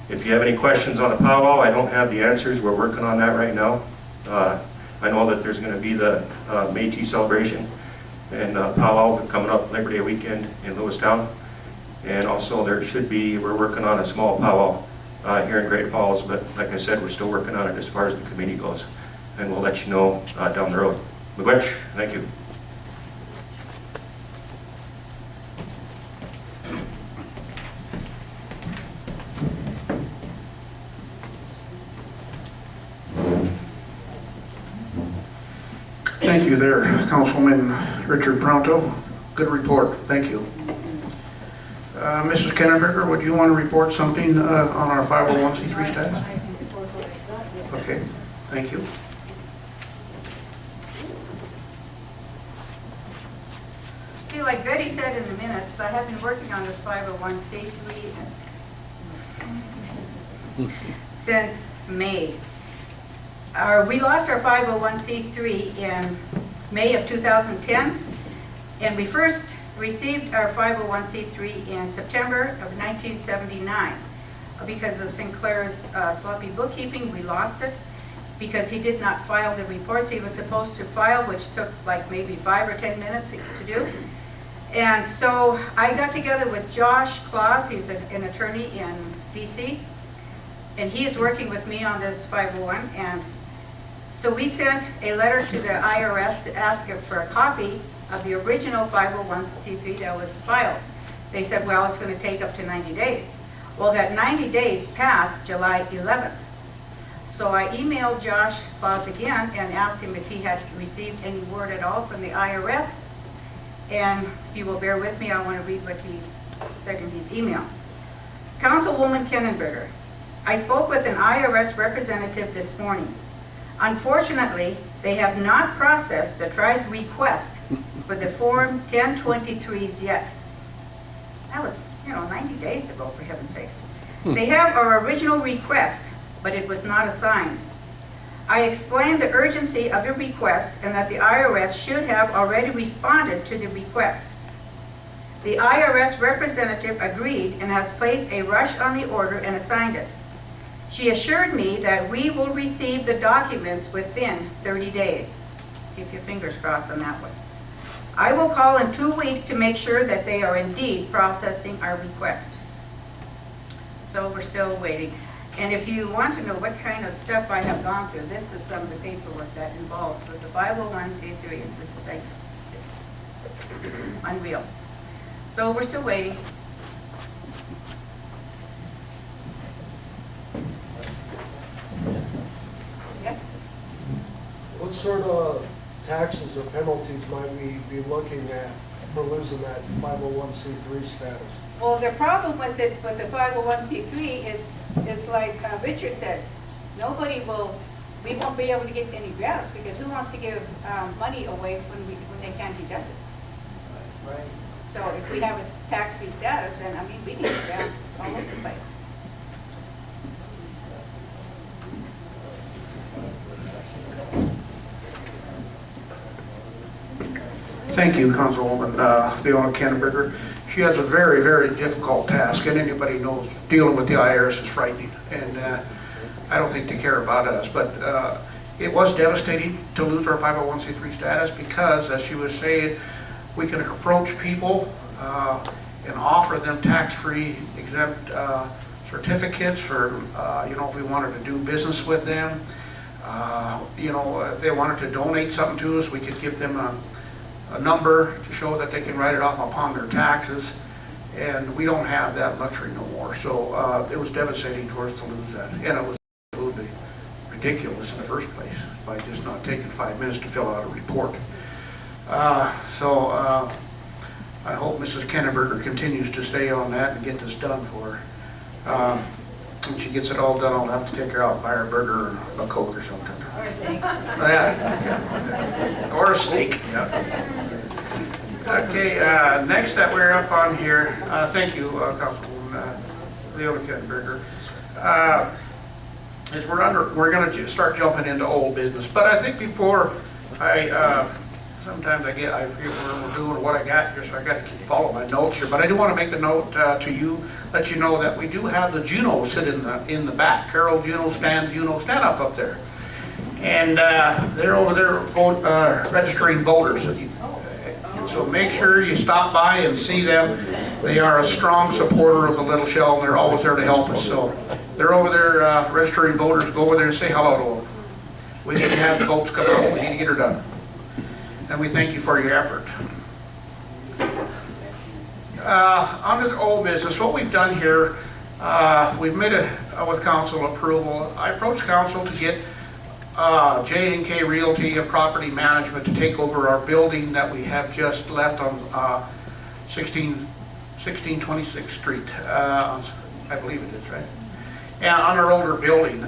if you have any questions on the powwow, I don't have the answers. We're working on that right now. I know that there's going to be the Métis celebration and powwow coming up Labor Day weekend in Lewistown. And also there should be, we're working on a small powwow here in Great Falls, but like I said, we're still working on it as far as the committee goes. And we'll let you know down the road. Miigwech, thank you. Thank you there, Councilman Richard Pronto. Good report, thank you. Mrs. Kennenberger, would you want to report something on our 501c3 status? Okay, thank you. Okay, like Betty said in the minutes, I have been working on this 501c3 since May. We lost our 501c3 in May of 2010, and we first received our 501c3 in September of 1979. Because of Sinclair's sloppy bookkeeping, we lost it because he did not file the reports he was supposed to file, which took like maybe 5 or 10 minutes to do. And so I got together with Josh Claus, he's an attorney in DC, and he is working with me on this 501. And so we sent a letter to the IRS to ask him for a copy of the original 501c3 that was filed. They said, well, it's going to take up to 90 days. Well, that 90 days passed July 11th. So I emailed Josh Claus again and asked him if he had received any word at all from the IRS. And if you will bear with me, I want to read what he's said in his email. Councilwoman Kennenberger, I spoke with an IRS representative this morning. Unfortunately, they have not processed the tried request for the Form 1023s yet. That was, 90 days ago, for heaven's sakes. They have our original request, but it was not assigned. I explained the urgency of the request and that the IRS should have already responded to the request. The IRS representative agreed and has placed a rush on the order and assigned it. She assured me that we will receive the documents within 30 days. Keep your fingers crossed on that one. I will call in 2 weeks to make sure that they are indeed processing our request. So we're still waiting. And if you want to know what kind of stuff I have gone through, this is some of the paperwork that involves with the 501c3. It's just like, it's unreal. So we're still waiting. Yes? What sort of taxes or penalties might we be looking at for losing that 501c3 status? Well, the problem with it, with the 501c3 is like Richard said, we won't be able to get any grants because who wants to give money away when they can't deduct it? Right. So if we have a tax-free status, then, I mean, we can get grants all over the place. Thank you, Councilwoman Leona Kenneberger. She has a very, very difficult task, and anybody knows dealing with the IRS is frightening, and I don't think they care about us. But it was devastating to lose our 501c3 status because, as she was saying, we can approach people and offer them tax-free exempt certificates for, if we wanted to do business with them. If they wanted to donate something to us, we could give them a number to show that they can write it off upon their taxes, and we don't have that luxury no more. So it was devastating for us to lose that, and it was absolutely ridiculous in the first place by just not taking 5 minutes to fill out a report. I hope Mrs. Kenneberger continues to stay on that and get this done for her. When she gets it all done, I'll have to take her out and buy her a burger or a Coke or something. Or a steak. Yeah. Or a steak, yeah. Okay, next that we're up on here, thank you, Councilwoman Leona Kenneberger, is we're going to start jumping into old business. But I think before sometimes I forget where we're doing or what I got here, so I got to follow my notes here. But I do want to make a note to you, let you know that we do have the Juno sit in the back. Carol Juno, stand up there. And they're over there registering voters. And so make sure you stop by and see them. They are a strong supporter of the Little Shell, and they're always there to help us. So they're over there registering voters. Go over there and say hello to them. We need to have the votes come out. We need to get her done. And we thank you for your effort. Under the old business, what we've done here, we've made it with council approval. I approached council to get J&K Realty and Property Management to take over our building that we have just left on 1626th Street, I believe it is, right? And on our older building.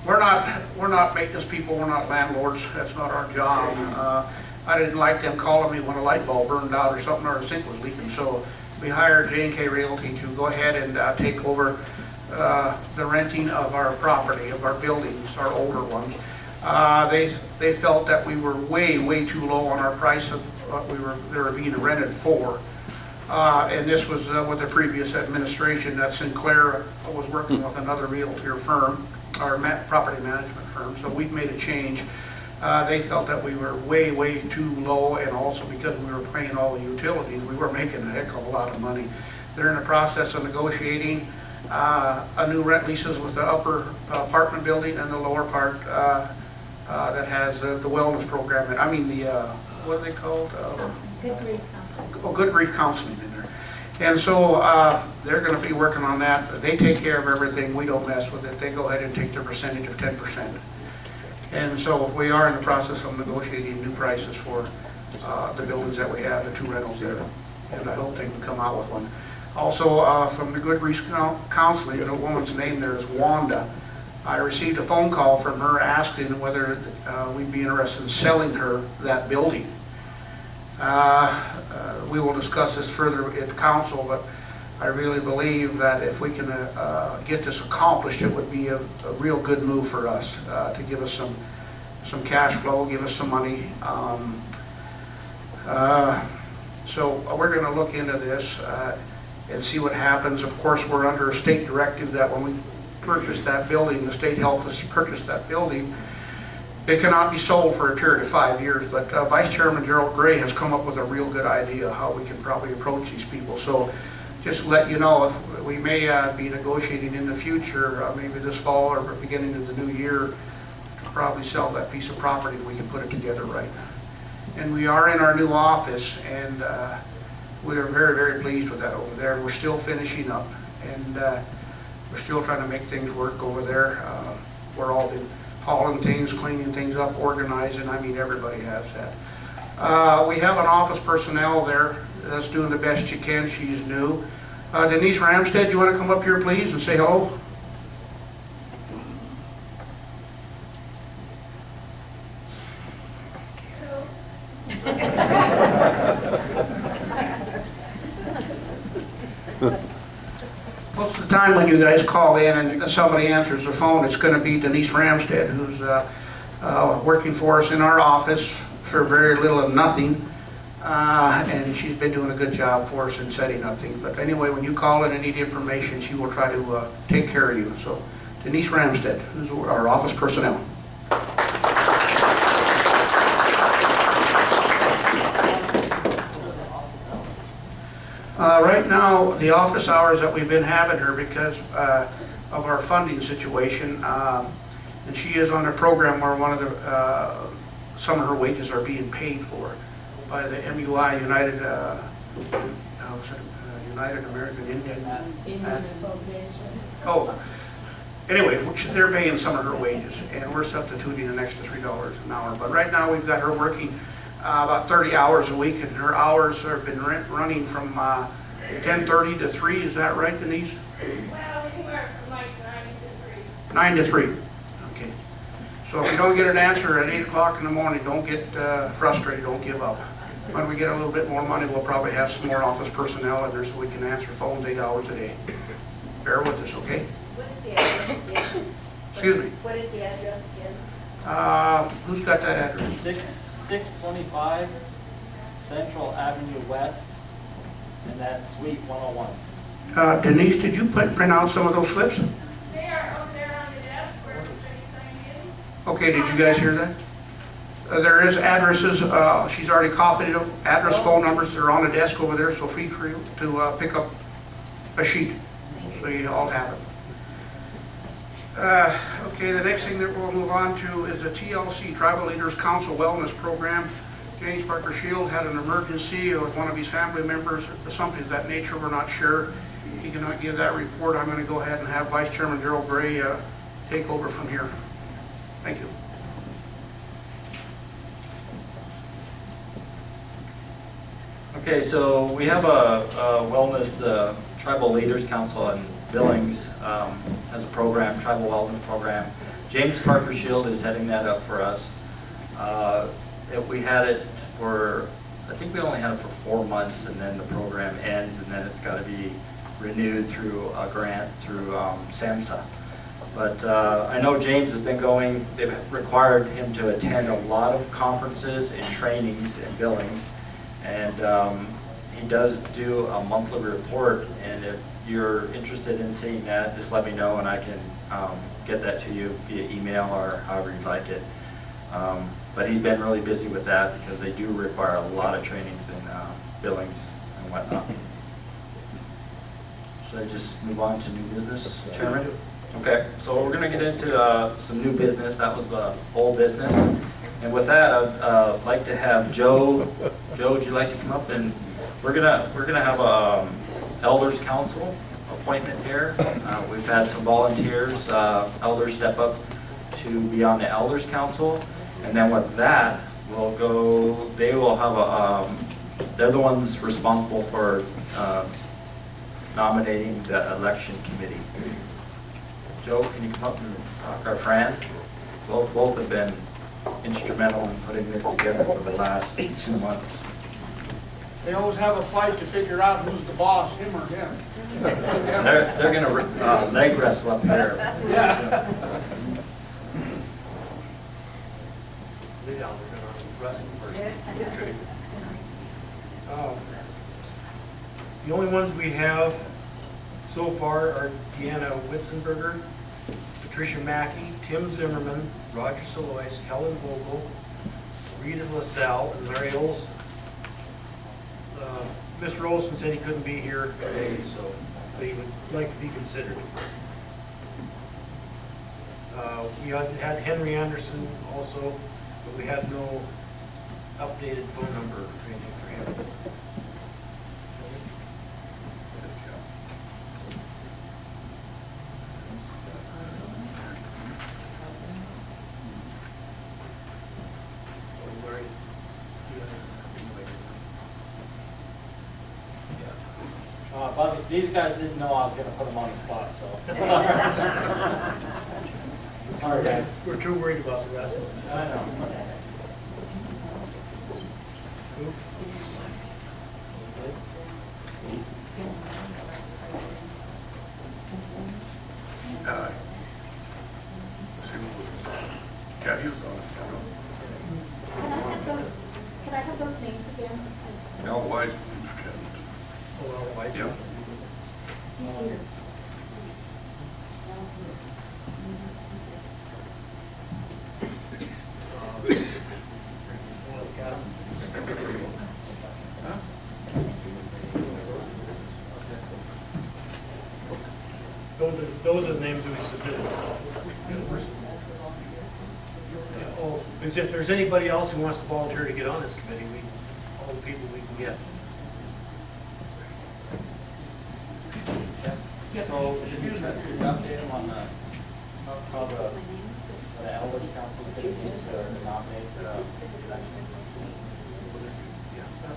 We're not maintenance people, we're not landlords, that's not our job. I didn't like them calling me when a light bulb burned out or something, or a sink was leaking, so we hired J&K Realty to go ahead and take over the renting of our property, of our buildings, our older ones. They felt that we were way too low on our price of what they were being rented for. And this was with the previous administration that Sinclair was working with another realtor firm, our property management firm, so we've made a change. They felt that we were way too low, and also because we were paying all the utilities, we were making a heck of a lot of money. They're in the process of negotiating a new rent leases with the upper apartment building and the lower part that has the wellness program. I mean what are they called? Good Grief Counseling. Oh, Good Grief Counseling in there. And so they're going to be working on that. They take care of everything. We don't mess with it. They go ahead and take their percentage of 10%. And so we are in the process of negotiating new prices for the buildings that we have, the two rentals there. And I hope they can come out with one. Also, from the Good Grief Counseling, the woman's name there is Wanda. I received a phone call from her asking whether we'd be interested in selling her that building. We will discuss this further at council, but I really believe that if we can get this accomplished, it would be a real good move for us to give us some cash flow, give us some money. So we're going to look into this and see what happens. Of course, we're under a state directive that when we purchased that building, the state helped us purchase that building. It cannot be sold for a period of 5 years, but Vice Chairman Gerald Gray has come up with a real good idea how we can probably approach these people. So just to let you know, if we may be negotiating in the future, maybe this fall or beginning of the new year, to probably sell that piece of property. We can put it together right. And we are in our new office, and we are very, very pleased with that over there. We're still finishing up, and we're still trying to make things work over there. We're all been hauling things, cleaning things up, organizing. I mean, everybody has that. We have an office personnel there that's doing the best she can. She's new. Denise Ramstead, you want to come up here, please, and say hello? Most of the time when you guys call in and somebody answers the phone, it's going to be Denise Ramstead, who's working for us in our office for very little and nothing. And she's been doing a good job for us in setting up things. But anyway, when you call in and need information, she will try to take care of you. So Denise Ramstead, who's our office personnel. Right now, the office hours that we've been having her because of our funding situation, and she is on a program where one of the some of her wages are being paid for by the MUI, United American Indian Association. Oh, anyway, they're paying some of her wages, and we're substituting an extra $3 an hour. But right now, we've got her working about 30 hours a week, and her hours have been running from 10:30 to 3. Is that right, Denise? Well, anywhere from like 9 to 3. 9 to 3. Okay. So if you don't get an answer at 8 o'clock in the morning, don't get frustrated. Don't give up. When we get a little bit more money, we'll probably have some more office personnel in there so we can answer phones 8 hours a day. Bear with us, okay? What is the address again? Excuse me. What is the address again? Who's got that address? 625 Central Avenue West, and that's Suite 101. Denise, did you print out some of those slips? They are over there on the desk where everybody's signing in. Okay, did you guys hear that? There is addresses, she's already copied them, address, phone numbers, they're on the desk over there, so feel free to pick up a sheet, so you all have it. Okay, the next thing that we'll move on to is the TLC, Tribal Leaders Council Wellness Program. James Parker Shield had an emergency with one of his family members, something of that nature, we're not sure. He cannot give that report. I'm going to go ahead and have Vice Chairman Gerald Gray take over from here. Thank you. Okay, so we have a wellness tribal leaders council in Billings has a program, tribal wellness program. James Parker Shield is heading that up for us. If we had it for, I think we only had it for 4 months, and then the program ends, and then it's got to be renewed through a grant through SAMHSA. But I know James has been going, they've required him to attend a lot of conferences and trainings in Billings. And he does do a monthly report, and if you're interested in seeing that, just let me know and I can get that to you via email or however you'd like it. But he's been really busy with that because they do require a lot of trainings in Billings and whatnot. Should I just move on to new business, Chairman? Okay, so we're going to get into some new business. That was old business. And with that, I'd like to have Joe. Joe, would you like to come up? And we're gonna have a elders council appointment here. We've had some volunteers, elders step up to be on the elders council, and then with that, we'll go. They will have a. They're the ones responsible for nominating the election committee. Joe, can you come up and talk? Our Fran, both have been instrumental in putting this together for the last 2 months. They always have a fight to figure out who's the boss, him or him. They're gonna leg wrestle up there. Yeah. The only ones we have so far are Deanna Witzenberger, Patricia Mackey, Tim Zimmerman, Roger Salois, Helen Vogel, Rita LaSalle, and Larry Olson. Mr. Olson said he couldn't be here today, but he would like to be considered. We had Henry Anderson also, but we had no updated phone number or anything for him. But these guys didn't know I was gonna put them on the spot, so. All right, guys. We're too worried about the rest of them. I know. Can I have those names again? Al Wise. Yeah. Those are the names we submitted, so. Oh, as if there's anybody else who wants to volunteer to get on this committee, all the people we can get. So, did you update them on how the Elders Council is going to nominate the election?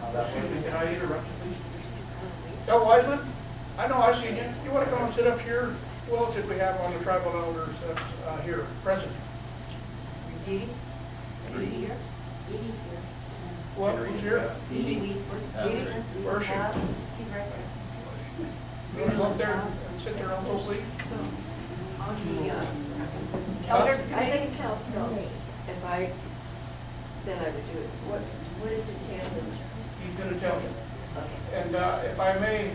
How that works? Can I interrupt you, please? Del Wiseman, I know I've seen you. You want to come and sit up here? Who else did we have on the tribal elders here present? Judy? Judy here? Edie's here. What, who's here? Edie Weedford. Where is she? She's right there. You want to go up there and sit there also, please? On the, Elders I think council, if I said I would do it, what is it, Tim? He's going to tell you. Okay. And if I may,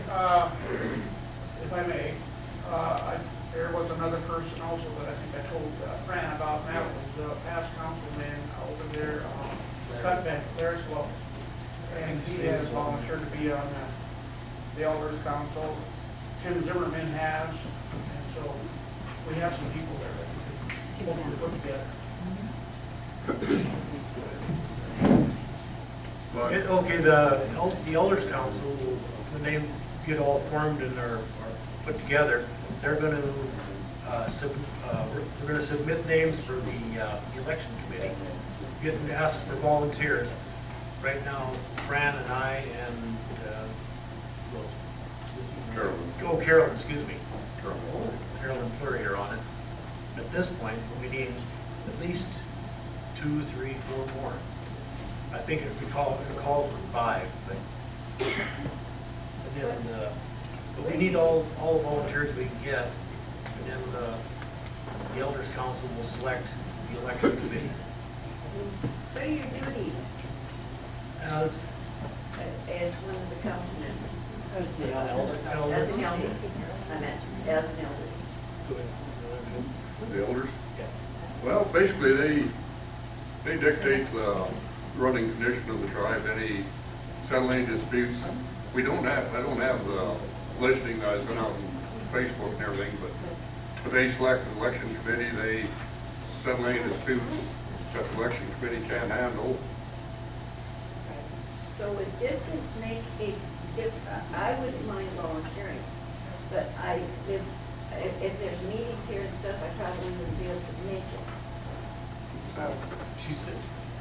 there was another person also that I think I told Fran about, and that was past councilman over there, Cutbank, Larry Slow. And he has volunteered to be on the elders council. Tim Zimmerman has, and so we have some people there that we can hopefully put together. Okay, the Elders Council, when they get all formed and are put together, they're going to we're going to submit names for the election committee. Getting asked for volunteers. Right now, Fran and I and Carolyn, excuse me. Carolyn Fleury are on it. At this point, we need at least 2, 3, 4 more. I think if we call for 5, but and then but we need all the volunteers we can get, and then the Elders Council will select the election committee. What are your duties As as one of the council members? As the elder. As an elder, I meant, as an elder. The elders? Well, basically, they dictate the running condition of the tribe, any settling disputes. I don't have the listing that has been out on Facebook and everything, but they select an election committee, they settle any disputes that the election committee can't handle. So would distance make a difference? I wouldn't mind volunteering, but if there's meetings here and stuff, I probably wouldn't be able to make it. So, she said,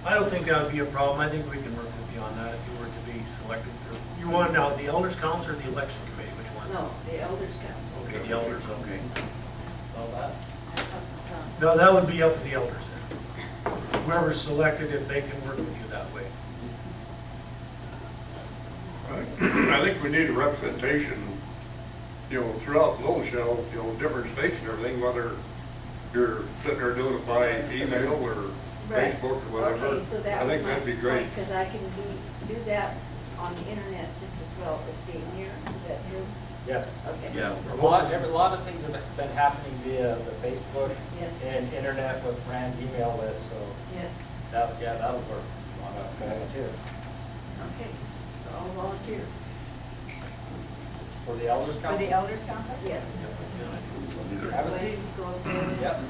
I don't think that would be a problem. I think we can work with you on that if you were to be selected for. You want now the Elders Council or the election committee? Which one? no, the elders council. Okay, the elders. Okay. All that. No, that would be up to the elders. Whoever's selected, if they can work with you that way. I think we need a representation, throughout Little Shell, different states and everything, whether you're sitting there doing it by email or Right. Facebook or whatever. Okay, so that I was think my that'd be great. Because I can do that on the internet just as well as being here. Is that true? Yes. Okay. Yeah. A lot of things have been happening via the Facebook Yes. and internet with Rand's email list, so Yes. that'll work on a volunteer. Okay. So I'll volunteer. For the elders For council? the Elders Council? Yes. Have a seat. Go there. Yep.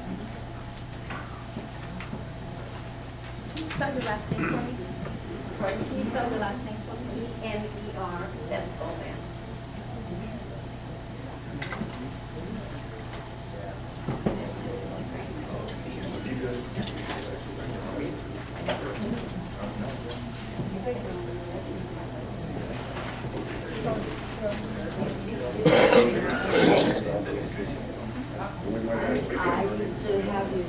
Can you spell your last name for me? Pardon? Can you spell your last name for me? EMERSON. I need to have you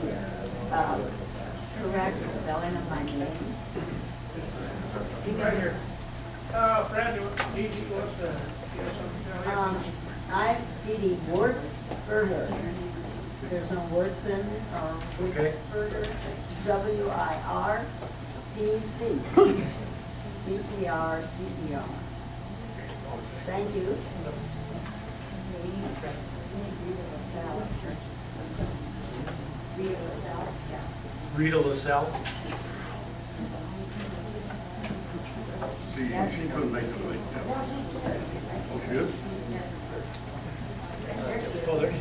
correct the spelling of my name. Fred, Dee Dee wants to get something. I'm Dee Dee Wirtzberger. There's no words in it, or Wirtzberger, WIRTZ, Thank you. Rita LaSalle. See, she couldn't make it late. Oh, she is? Oh, there she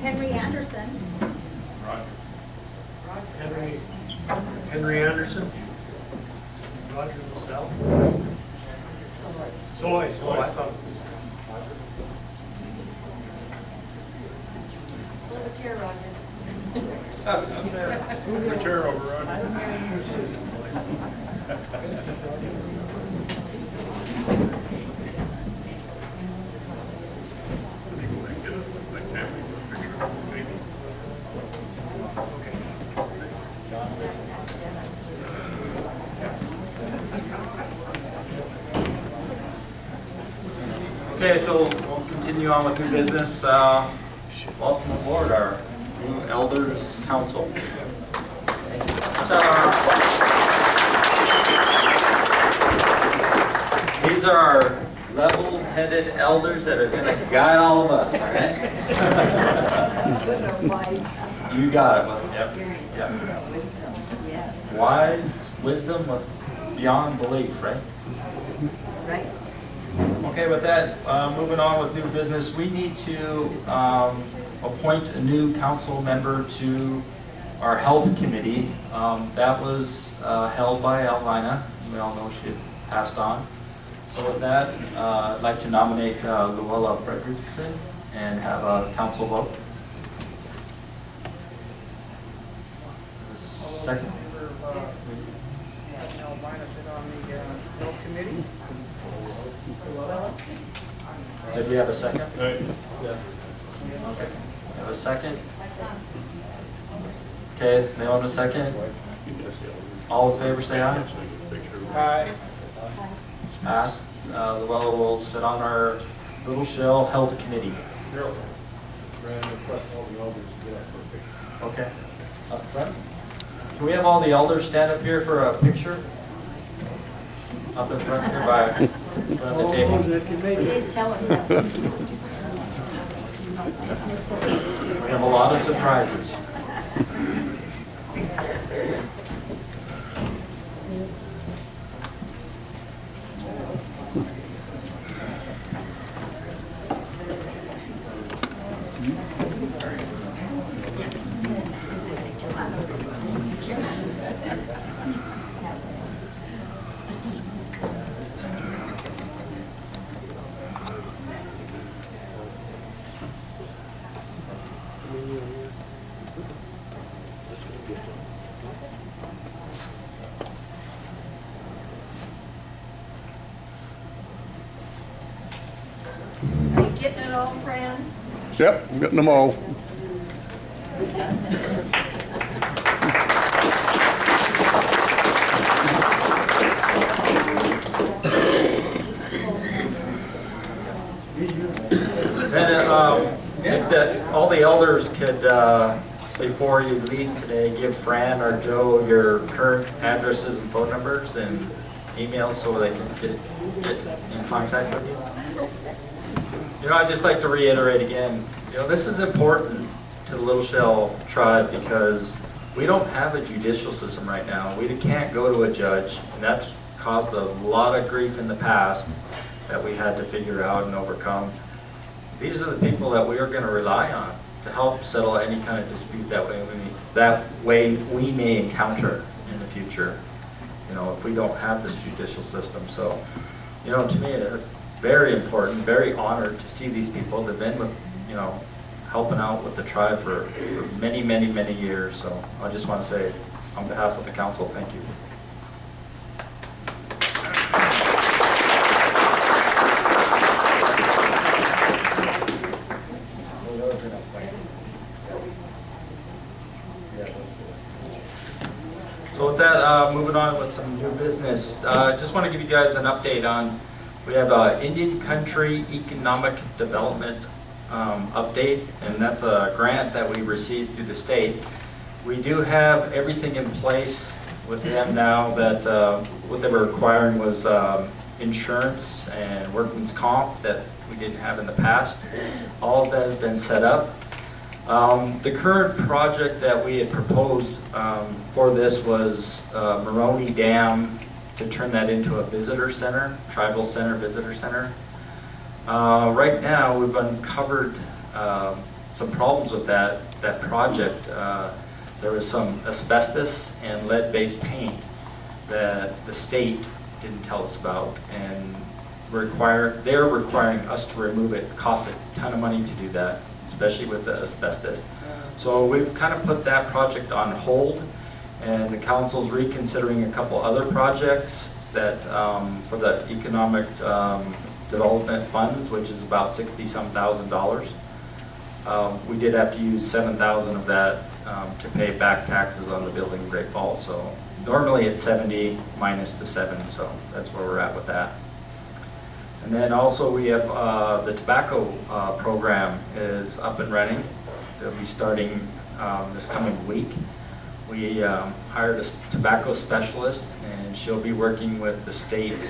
Henry Anderson. Henry Anderson. Roger LaSalle. Soy, I thought it was. Flip a chair, Roger. Move the chair over, Roger. Okay, so we'll continue on with new business. Welcome aboard our new Elders Council. These are our level-headed elders that are going to guide all of us, all right? You got it, Mother. Yep. Yep. Wise wisdom with beyond belief, right? Right. Okay, with that, moving on with new business, we need to appoint a new council member to our health committee. That was held by Alvina. We all know she passed on. So with that, I'd like to nominate Luella Fredrickson and have a council vote. Second. Did we have a second? Yeah. Okay. Have a second? Okay, Nail in a second. All in favor, say aye. Aye. Passed. Luella will sit on our Little Shell Health Committee. Okay. Up front. Can we have all the elders stand up here for a picture? Up in front here by the table. You didn't tell us that. We have a lot of surprises. Yep, I'm getting them all. And if all the elders could, before you leave today, give Fran or Joe your current addresses and phone numbers and emails so they can get in contact with you. You know, I'd just like to reiterate again, you know, this is important to the Little Shell tribe because we don't have a judicial system right now. We can't go to a judge, and that's caused a lot of grief in the past that we had to figure out and overcome. These are the people that we are going to rely on to help settle any kind of dispute that way we may encounter in the future, you know, if we don't have this judicial system. So, you know, to me, it's very important, very honored to see these people that have been with, you know, helping out with the tribe for many, many, many years. So I just want to say, on behalf of the council, thank you. So with that, moving on with some new business, just want to give you guys an update on, we have Indian Country Economic Development update, and that's a grant that we received through the state. We do have everything in place with them now that what they were requiring was insurance and workman's comp that we didn't have in the past. All of that has been set up. The current project that we had proposed for this was Maroney Dam, to turn that into a visitor center, tribal center, visitor center. Right now, we've uncovered some problems with that project. There was some asbestos and lead-based paint that the state didn't tell us about, and they're requiring us to remove it. It costs a ton of money to do that, especially with the asbestos. So we've kind of put that project on hold, and the council's reconsidering a couple other projects that for the economic development funds, which is about $60-some thousand. We did have to use $7,000 of that to pay back taxes on the building in Great Falls. So normally it's 70 minus the 7, so that's where we're at with that. And then also we have the tobacco program is up and running. They'll be starting this coming week. We hired a tobacco specialist, and she'll be working with the state's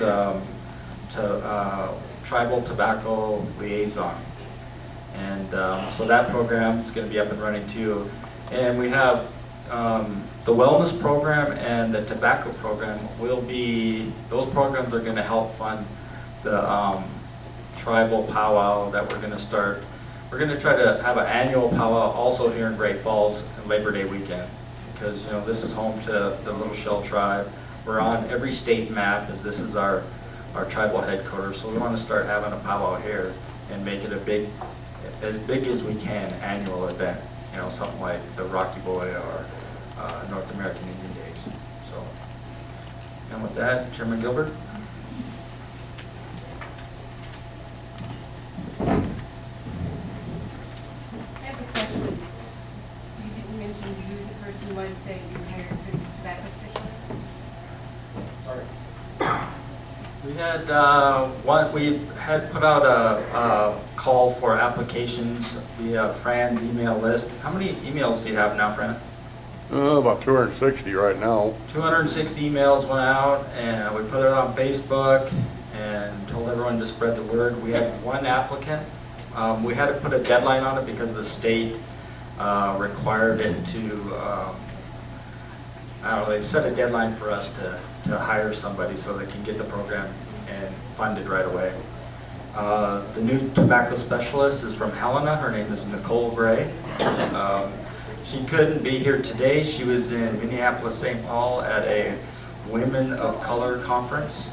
tribal tobacco liaison. And so that program is going to be up and running too. And we have the wellness program and the tobacco program those programs are going to help fund the tribal powwow that we're going to start. We're going to try to have an annual powwow also here in Great Falls on Labor Day weekend, because you know this is home to the Little Shell tribe. We're on every state map, as this is our tribal headquarters. So we want to start having a powwow here and make it as big as we can annual event. You know, something like the Rocky Boy or North American Indian Days. So, and with that, Chairman Gilbert. I have a question. You didn't mention who the person was that you hired for the tobacco specialist? Sorry. We had put out a call for applications via Fran's email list. How many emails do you have now, Fran? About 260 right now. 260 emails went out, and we put it on Facebook and told everyone to spread the word. We had one applicant. We had to put a deadline on it because the state required it to, I don't know, they set a deadline for us to hire somebody so they can get the program and funded right away. The new tobacco specialist is from Helena. Her name is Nicole Gray. She couldn't be here today. She was in Minneapolis, St. Paul at a Women of Color conference.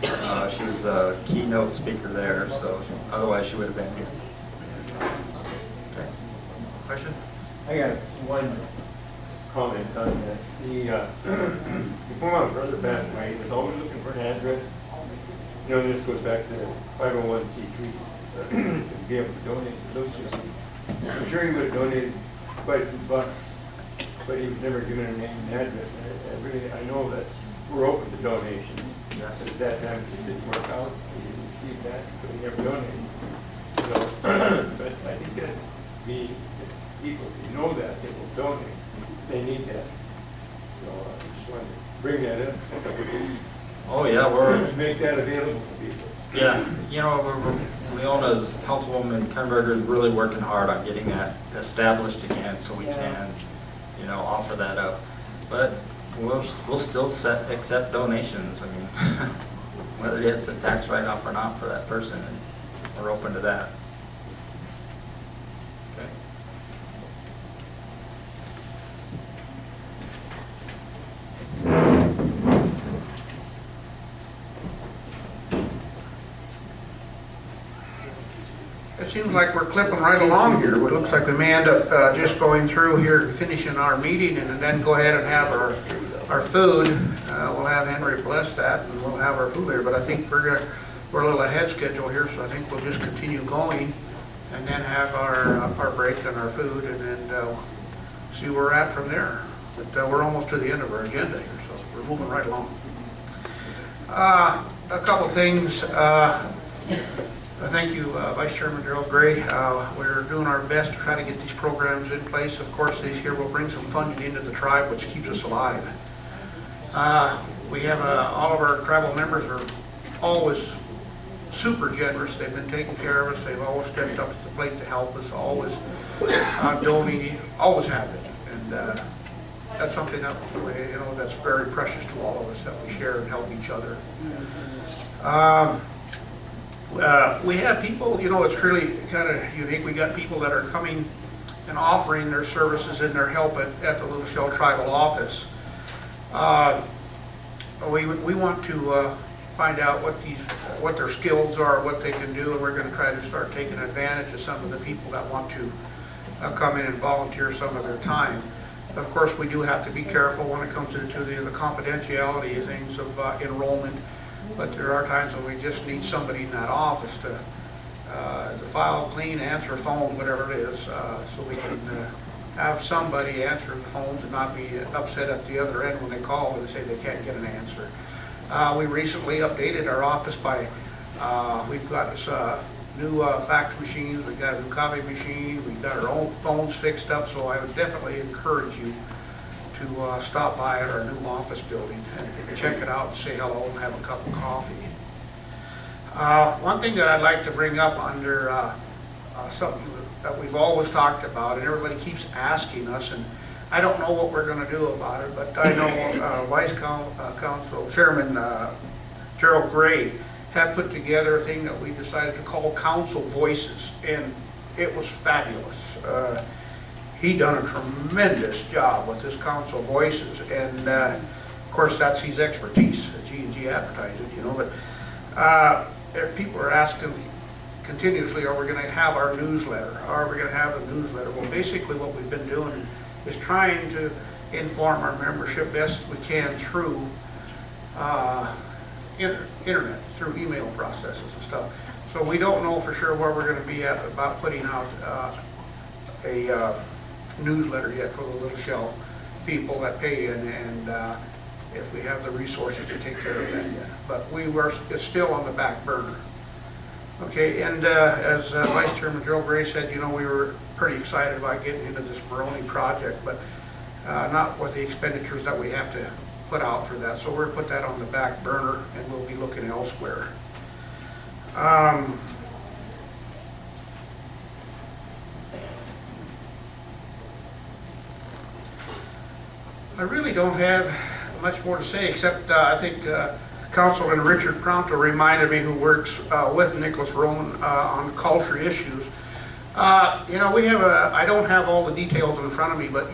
She was a keynote speaker there, so otherwise she would have been here. Okay. Question? I got one comment on that. Before my brother passed away, he was always looking for an address. You know, this goes back to the 501c3 to be able to donate to those. I'm sure he would have donated quite a few bucks, but he was never given a name and address. I know that we're open to donations. Yes. At that time, it didn't work out, he didn't receive that, so he never donated. So, but I think that people who know that, they will donate, they need that. So I just wanted to bring that up, since we can Oh, yeah, we're, make that available to people. yeah, you know, Leona, Councilwoman Kernberger is really working hard on getting that established again, so we can, you know, offer that up. But we'll still accept donations, I mean, whether it's a tax write-off or not for that person, we're open to that. Okay. It seems like we're clipping right along here. It looks like we may end up just going through here, finishing our meeting, and then go ahead and have our food. We'll have Henry bless that, and we'll have our food here. But I think we're a little ahead schedule here, so I think we'll just continue going, and then have our break and our food, and then see where we're at from there. But we're almost to the end of our agenda here, so we're moving right along. A couple things. Thank you, Vice Chairman Darrell Gray. We're doing our best to try to get these programs in place. Of course, this year we'll bring some funding into the tribe, which keeps us alive. We have all of our tribal members are always super generous. They've been taking care of us. They've always stepped up to the plate to help us, always donating, always have it. And that's something that, you know, that's very precious to all of us, that we share and help each other. We have people, you know, it's really kind of unique. We got people that are coming and offering their services and their help at the Little Shell Tribal Office. We want to find out what their skills are, what they can do, and we're going to try to start taking advantage of some of the people that want to come in and volunteer some of their time. Of course, we do have to be careful when it comes to the confidentiality of things of enrollment. But there are times when we just need somebody in that office to file clean, answer a phone, whatever it is, so we can have somebody answer the phones and not be upset at the other end when they call and say they can't get an answer. We recently updated our office by, we've got this new fax machines, we've got a new copy machine, we've got our own phones fixed up, so I would definitely encourage you to stop by at our new office building and check it out and say hello and have a cup of coffee. One thing that I'd like to bring up under something that we've always talked about, and everybody keeps asking us, and I don't know what we're going to do about it, but I know Vice Council Chairman Gerald Gray have put together a thing that we decided to call Council Voices, and it was fabulous. He done a tremendous job with his Council Voices, and of course that's his expertise, G&G Advertising, you know. But people are asking continuously, are we going to have our newsletter? Are we going to have a newsletter? Well, basically what we've been doing is trying to inform our membership best we can through internet, through email processes and stuff. So we don't know for sure where we're going to be at about putting out a newsletter yet for the Little Shell people that pay in, and if we have the resources to take care of that yet. But it's still on the back burner. Okay, and as Vice Chairman Joe Gray said, you know, we were pretty excited about getting into this Moroni project, but not with the expenditures that we have to put out for that. So we're going to put that on the back burner, and we'll be looking elsewhere. I really don't have much more to say, except I think Councilman Richard Pronto reminded me, who works with Nicholas Roman on culture issues. You know, I don't have all the details in front of me, but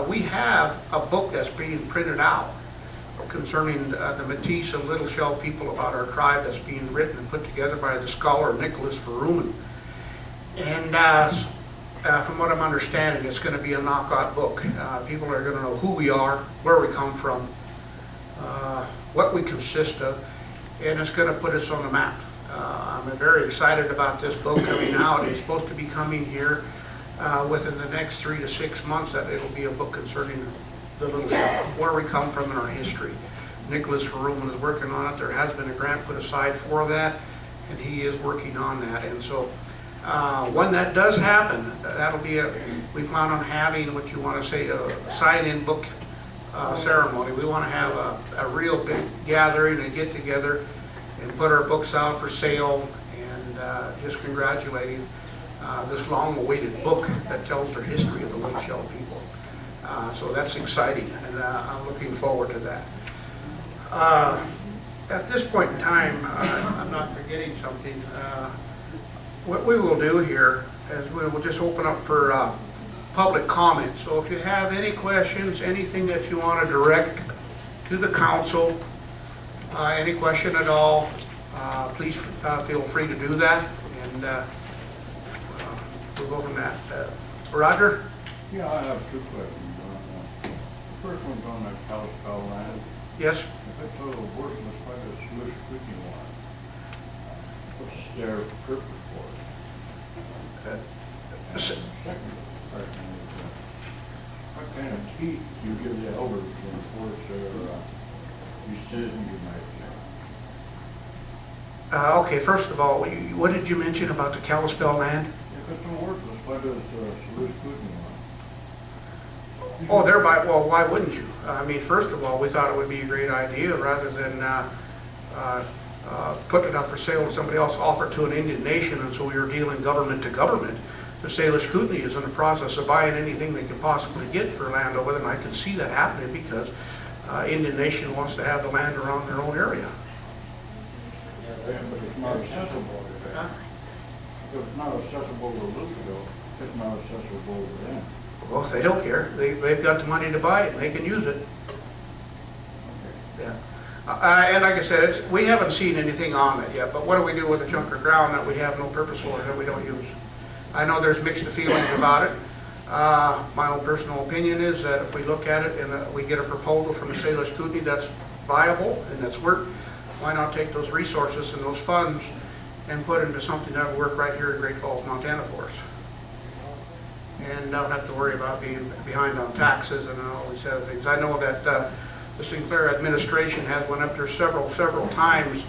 we have a book that's being printed out concerning the Métis and Little Shell people about our tribe, that's being written and put together by the scholar Nicholas Verrumen. And from what I'm understanding, it's going to be a knockout book. People are going to know who we are, where we come from, what we consist of, and it's going to put us on the map. I'm very excited about this book coming out. It's supposed to be coming here within the next 3 to 6 months, that it'll be a book concerning the Little Shell, where we come from in our history. Nicholas Verhoeven is working on it. There has been a grant put aside for that, and he is working on that. And so when that does happen, that'll be we plan on having what you want to say, a sign-in book ceremony. We want to have a real big gathering and get together and put our books out for sale, and just congratulating this long-awaited book that tells the history of the Little Shell people. So that's exciting, and I'm looking forward to that. At this point in time, I'm not forgetting something. What we will do here is we will just open up for public comment. So if you have any questions, anything that you want to direct to the council, any question at all, please feel free to do that, and we'll go from that. Roger? Yeah, I have 2 questions. The first one's on that Kalispell land. Yes? If it's a worthless like a sluice creaking one, what's their purpose for it? And second question is, what kind of teeth do you give the elders to enforce their decisions you might make? Okay, first of all, what did you mention about the Kalispell land? If it's a worthless, what is sluice creaking one? Oh, thereby, well, why wouldn't you? I mean, first of all, we thought it would be a great idea, rather than putting it up for sale and somebody else offered to an Indian nation, and so we were dealing government to government. The Salish Kootenai is in the process of buying anything they can possibly get for land over there, and I can see that happening because Indian nation wants to have the land around their own area. But it's not accessible. If it's not accessible to Louisville, it's not accessible to them. Well, they don't care. They've got the money to buy it, and they can use it. Yeah. And like I said, we haven't seen anything on it yet, but what do we do with a chunk of ground that we have no purpose for, that we don't use? I know there's mixed feelings about it. My own personal opinion is that if we look at it and we get a proposal from the Salish Kootenai that's viable and that's worked, why not take those resources and those funds and put into something that will work right here in Great Falls, Montana for us? And don't have to worry about being behind on taxes and all these other things. I know that the Sinclair administration has went up there several times.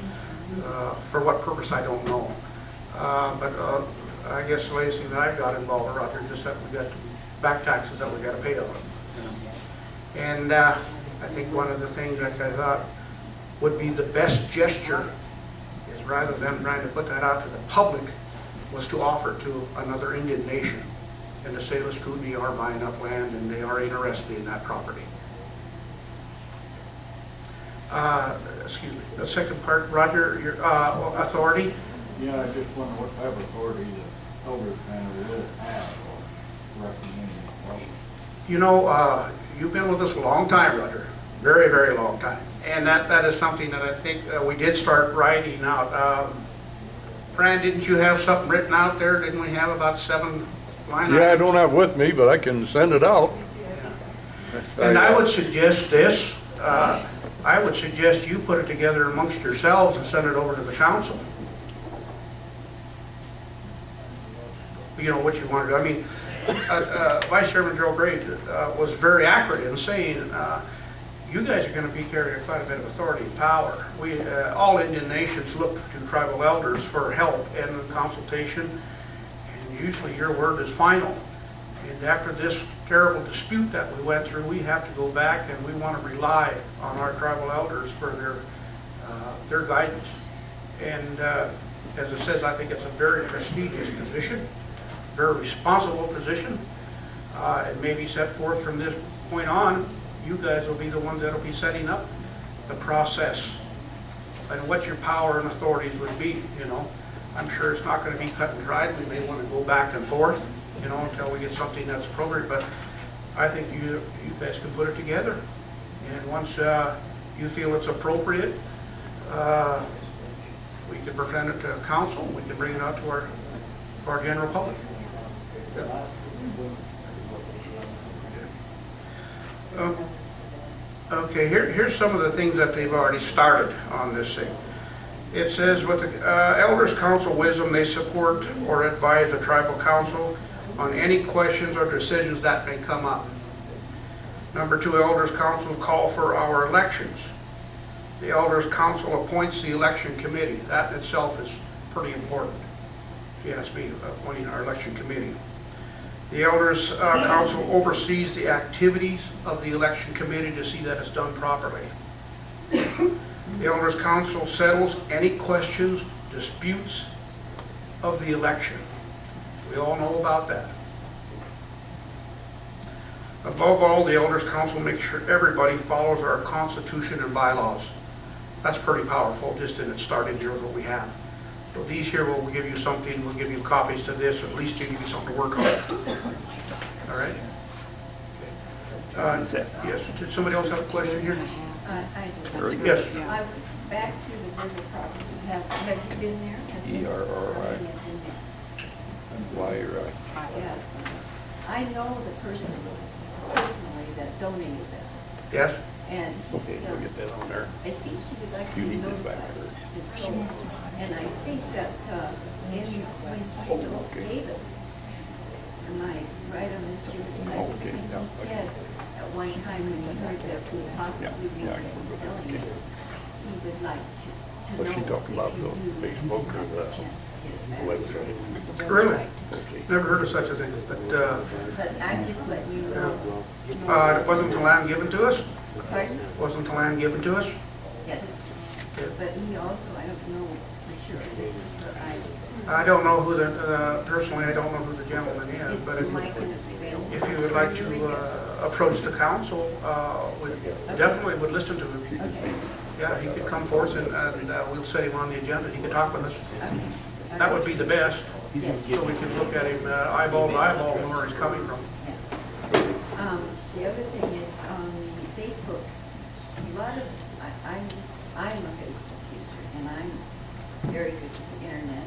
For what purpose, I don't know. But I guess the latest thing that I got involved with, Roger, just that we got back taxes that we got to pay on it. And I think one of the things that I thought would be the best gesture is, rather than trying to put that out to the public, was to offer to another Indian nation. And the Salish Kootenai are buying up land, and they are interested in that property. Excuse me. The second part, Roger, your authority? Yeah, I just wonder what type of authority the elders kind of will have or recommend. You know, you've been with us a long time, Roger. Very, very long time. And that is something that I think we did start writing out. Fran, didn't you have something written out there? Didn't we have about 7 line Yeah, I items? don't have with me, but I can send it out. And I would suggest this. I would suggest you put it together amongst yourselves and send it over to the council. You know, what you want to do. I mean, Vice Chairman Joe Gray was very accurate in saying you guys are going to be carrying quite a bit of authority and power. We, all Indian nations look to tribal elders for help and consultation, and usually your word is final. And after this terrible dispute that we went through, we have to go back and we want to rely on our tribal elders for their guidance. And as it says, I think it's a very prestigious position, very responsible position. It may be set forth from this point on. You guys will be the ones that will be setting up the process and what your power and authorities would be, you know. I'm sure it's not going to be cut and dried. We may want to go back and forth, you know, until we get something that's appropriate. But I think you guys can put it together. And once you feel it's appropriate, we can present it to council. We can bring it out to our general public. Yeah. Okay, here's some of the things that they've already started on this thing. It says, with the Elders Council wisdom, they support or advise the tribal council on any questions or decisions that may come up. Number 2, Elders Council call for our elections. The Elders Council appoints the election committee. That in itself is pretty important, if you ask me, appointing our election committee. The Elders Council oversees the activities of the election committee to see that it's done properly. The Elders Council settles any questions, disputes of the election. We all know about that. Above all, the Elders Council makes sure everybody follows our Constitution and bylaws. That's pretty powerful, just in its starting here with what we have. So these here will give you something, we'll give you copies to this, at least you give you something to work on. All right? Yes, did somebody else have a question here? I do. Yes. Back to the Berger property. Have you been there? Has it- E-R-R-I. Have you been there? Y-R-I. Yeah. I know the person personally that donated that. Yes? And Okay, we'll get that on there. I think he would like to You be need this back notified there. it's been sold. And I think that when he sold David, am I right on this, Judy? I Okay, think yeah, he said at one time when he heard that we possibly be selling it, he would like to know. Was she talking about if you the do Facebook or have a the chance to get it back. website? Really? Okay. Never heard of such a thing, but But I'm just letting you know. wasn't the land given to us? Pardon? Wasn't the land given to us? Yes. But he also, I don't know for sure, this is for I don't know who the, personally, I don't know who the gentleman is, but It's Mike and his friend. if you would like to approach the council, we definitely would listen to him. Okay. Yeah, he could come forth and we'll set him on the agenda. He could talk with us. That would be the best, Yes. so we can look at him eyeball to eyeball and know where he's coming from. The other thing is on Facebook, a lot of, I'm a Facebook user and I'm very good with the internet.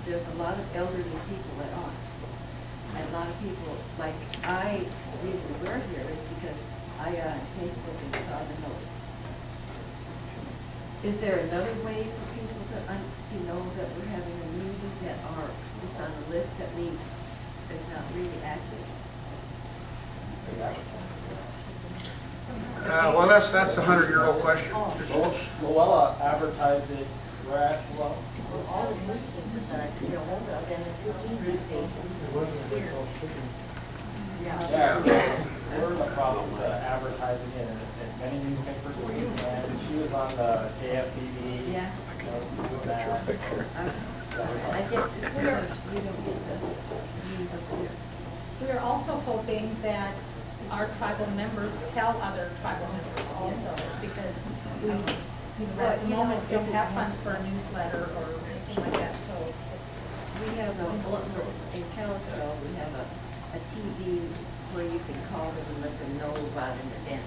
There's a lot of elderly people that aren't. And a lot of people, like the reason we're here is because I got on Facebook and saw the notice. Is there another way for people to know that we're having a meeting that are just on the list that is not really active? Well, that's the 100-year-old question. Luella advertised it, well, All the newspapers that I could get hold of, and the two TV stations here. yeah, so we're in the process of advertising it in many newspapers, and she was on the KFTV. Yeah. Doing that. I guess it's because we don't get the news up here. We are also hoping that our tribal members tell other tribal members also, because we, at the moment, don't have funds for a newsletter or anything like that, so it's. We have in Kalispell, we have a TV where you can call them and let them know about an event.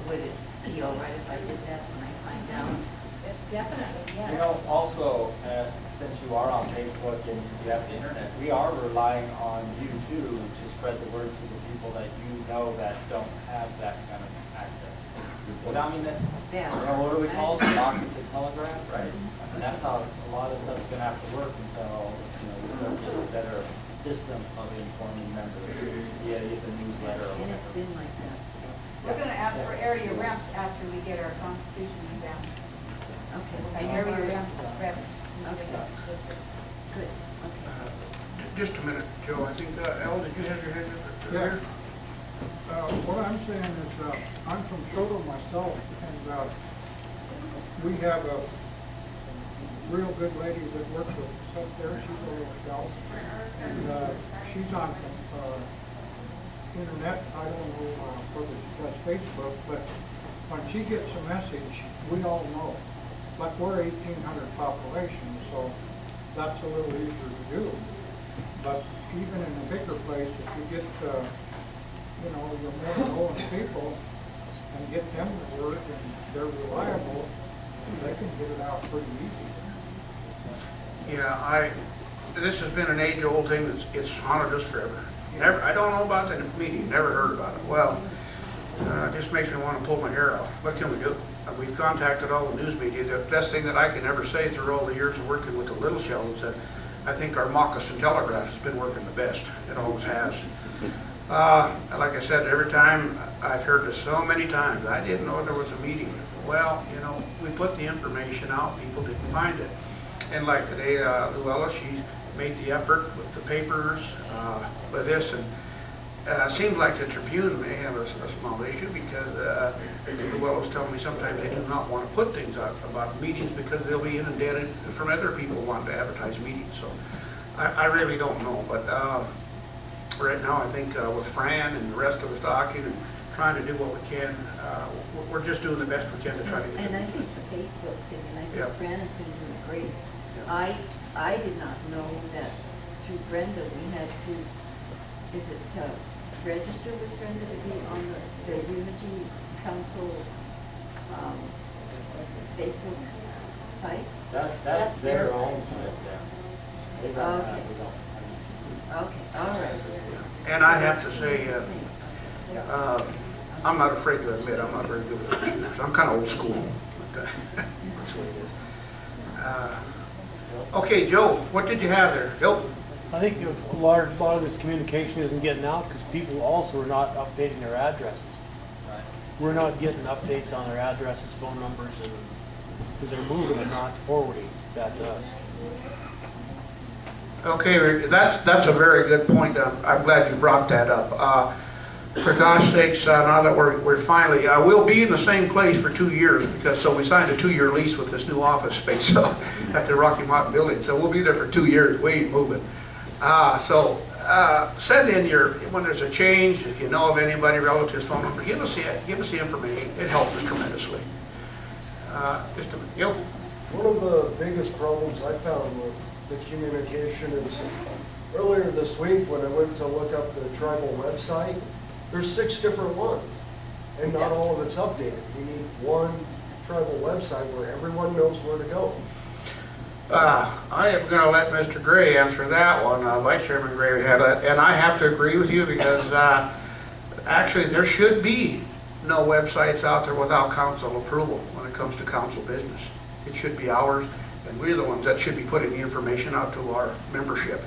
Would it be all right if I did that when I find out? Definitely, You yeah. know, also, since you are on Facebook and you have the internet, we are relying on you too to spread the word to the people that you know that don't have that kind of access. Well, I mean, Yeah. what do we call it? Democracy telegraph, right? And that's how a lot of stuff's gonna have to work until, we start getting a better system of informing members via the newsletter or And it's whatever. been like that, so. We're going to ask for area reps after we get our constitution down. Okay. Area reps. Okay. Good. Just a minute, Joe. I think, Al, did you have your hand up? Yeah. What I'm saying is, I'm from Shoto myself, and we have a real good lady that works with us up there. She's a little scout, and she's on internet. I don't know whether she does Facebook, but when she gets a message, we all know. Like, we're 1,800 population, so that's a little easier to do. But even in a bigger place, if you get, your more knowing people and get them the word and they're reliable, they can get it out pretty easy. Yeah, this has been an age-old thing it's haunted us forever. I don't know about the meeting, never heard about it. Well, it just makes me want to pull my hair out. What can we do? We've contacted all the news media. The best thing that I can ever say through all the years of working with the Little Shell is that I think our Moccasin Telegraph has been working the best. It always has. Like I said, every time, I've heard this so many times, I didn't know there was a meeting. Well, you know, we put the information out, people didn't find it. And like today, Luella, she made the effort with the papers, with this, and it seems like the Tribune may have a small issue because Luella was telling me sometimes they do not want to put things out about meetings because they'll be inundated from other people wanting to advertise meetings. So I really don't know, but right now I think with Fran and the rest of us talking and trying to do what we can, we're just doing the best we can to try to get it. And I think the Facebook thing, and I think Yep. Fran has been doing great. Yep. I did not know that through Brenda, we had to, register with Brenda to be on the Unity Council, Facebook site? That's their own site, yeah. They run that, we don't. Okay, all right. And I have to say, I'm not afraid to admit I'm not very good with computers. I'm kind of old school. But, that's what it is. Okay, Joe, what did you have there? Joe? I think a lot of this communication isn't getting out because people also are not updating their addresses. Right. We're not getting updates on their addresses, phone numbers, and because they're moving and not forwarding that to us. Okay, that's a very good point. I'm glad you brought that up. For gosh sakes, now that we're finally, we'll be in the same place for 2 years because, so we signed a 2-year lease with this new office space so, at the Rocky Mountain Building. So we'll be there for 2 years. We ain't moving. Send in when there's a change, if you know of anybody, relatives, phone number, give us the information. It helps us tremendously. Just a minute. Yep. One of the biggest problems I found with the communication is earlier this week when I went to look up the tribal website, there's 6 different ones, and not all of it's updated. We need one tribal website where everyone knows where to go. I am going to let Mr. Gray answer that one. Vice Chairman Gray had that, and I have to agree with you because actually there should be no websites out there without council approval when it comes to council business. It should be ours, and we're the ones that should be putting the information out to our membership.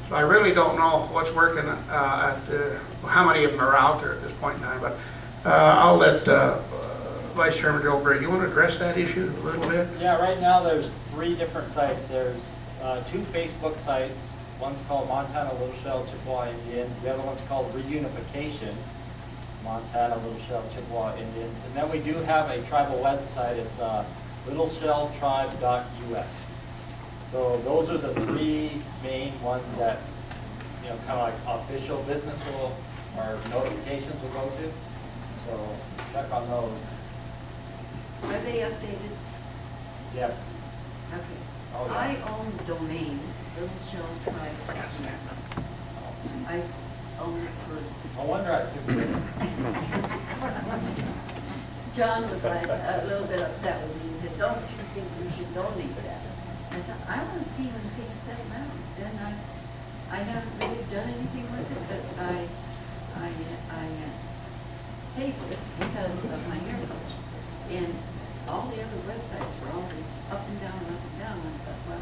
So I really don't know what's working, how many of them are out there at this point in time, but I'll let Vice Chairman Joe Gray, you want to address that issue a little bit? Yeah, right now there's 3 different sites. There's 2 Facebook sites. One's called Montana Little Shell Chippewa Indians. The other one's called Reunification, Montana Little Shell Chippewa Indians. And then we do have a tribal website. It's littleshelltribe.us. So those are the 3 main ones that, you know, kind of like official business or notifications will go to. So check on those. Are they updated? Yes. Okay. Oh, yeah. I own the domain, littleshelltribe.net. I own it for... I wonder I could. John was like a little bit upset with me. He said, "Don't you think you should donate that?" I said, "I want to see when things settle down." Then I haven't really done anything with it, but I saved it because of my heritage. And all the other websites were always up and down, up and down. I thought, well,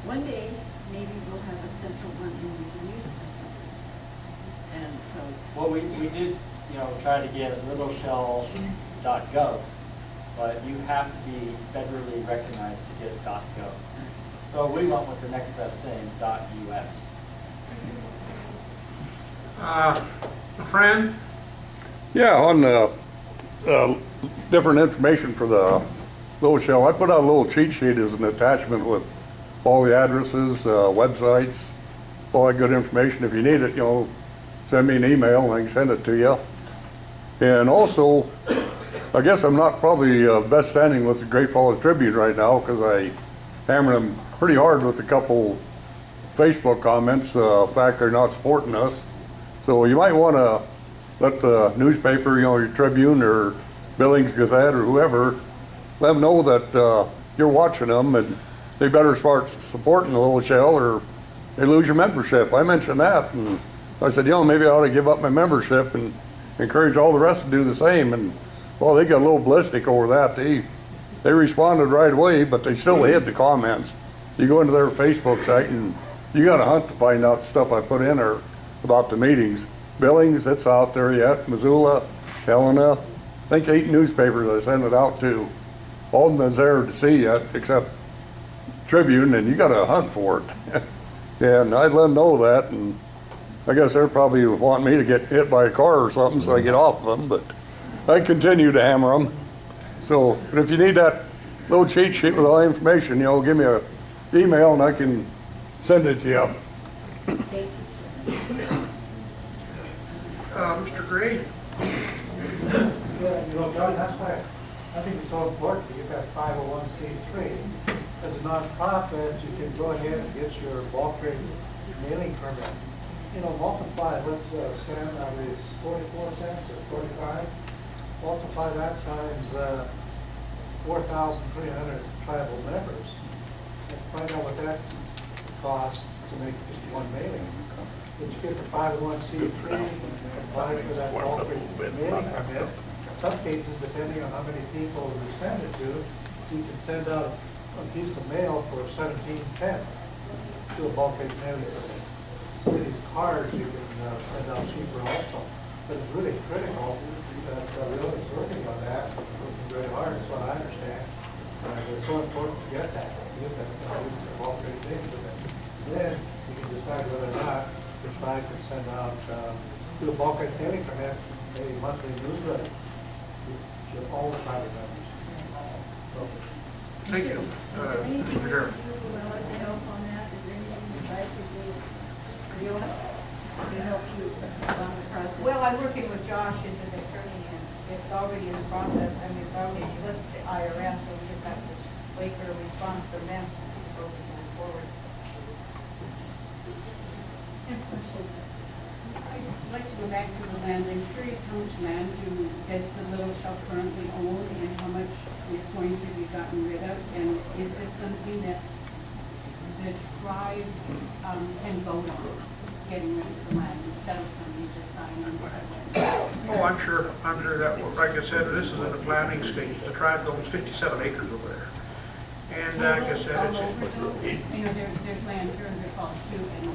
one day maybe we'll have a central one and we can use it for something. And so. Well, we did, you know, try to get littleshell.gov, but you have to be federally recognized to get .gov. So we went with the next best thing, .us. Fran? Yeah, on the different information for the Little Shell, I put out a little cheat sheet as an attachment with all the addresses, websites, all that good information. If you need it, you know, send me an email and I can send it to you. And also, I guess I'm not probably best standing with the Great Falls Tribune right now because I hammered them pretty hard with a couple Facebook comments, the fact they're not supporting us. So you might want to let the newspaper, you know, your Tribune or Billings Gazette or whoever, let them know that you're watching them and they better start supporting the Little Shell or they lose your membership. I mentioned that and I said, you know, maybe I ought to give up my membership and encourage all the rest to do the same. And well, they got a little ballistic over that. They responded right away, but they still hid the comments. You go into their Facebook site and you gotta hunt to find out stuff I put in there about the meetings. Billings, it's out there yet, Missoula, Helena, I think 8 newspapers I sent it out to. All of them is there to see yet, except Tribune, and you gotta hunt for it. And I'd let them know that, and I guess they're probably wanting me to get hit by a car or something so I get off of them, but I continue to hammer them. So, but if you need that little cheat sheet with all the information, give me a email and I can send it to you. Mr. Gray? Yeah, John, that's why I think it's so important to get that 501c3. As a nonprofit, you can go ahead and get your bulk rate mailing permit. Multiply, what's the stand now is 44 cents or 45? Multiply that times 4,300 tribal members. And find out what that costs to make just one mailing. If you get the 501c3 and apply for that bulk rate mailing permit, in some cases, depending on how many people you send it to, you can send out a piece of mail for 17 cents to a bulk rate mailing permit. Some of these cards you can send out cheaper also, but it's really critical that Realty's working on that, working very hard, that's what I understand. It's so important to get that bulk rate mailing permit. Then you can decide whether or not the tribe can send out to a bulk rate mailing permit a monthly newsletter to all the tribal members. Thank you. Is there anything we can do to help on that? Is there anything the tribe can do to help you along the process? Well, I'm working with Josh, who's an attorney, and it's already in process, and we've already with the IRS, so we just have to wait for a response from them to go forward. I'd like to go back to the land. I'm curious how much land does the Little Shell currently own and how much is going to be gotten rid of? And is this something that the tribe can vote on, getting rid of the land instead of somebody just signing it? Oh, I'm sure that, like I said, this is in the planning stage. The tribe owns 57 acres over there. And like I said, all over, though? There's land here in Great Falls too, and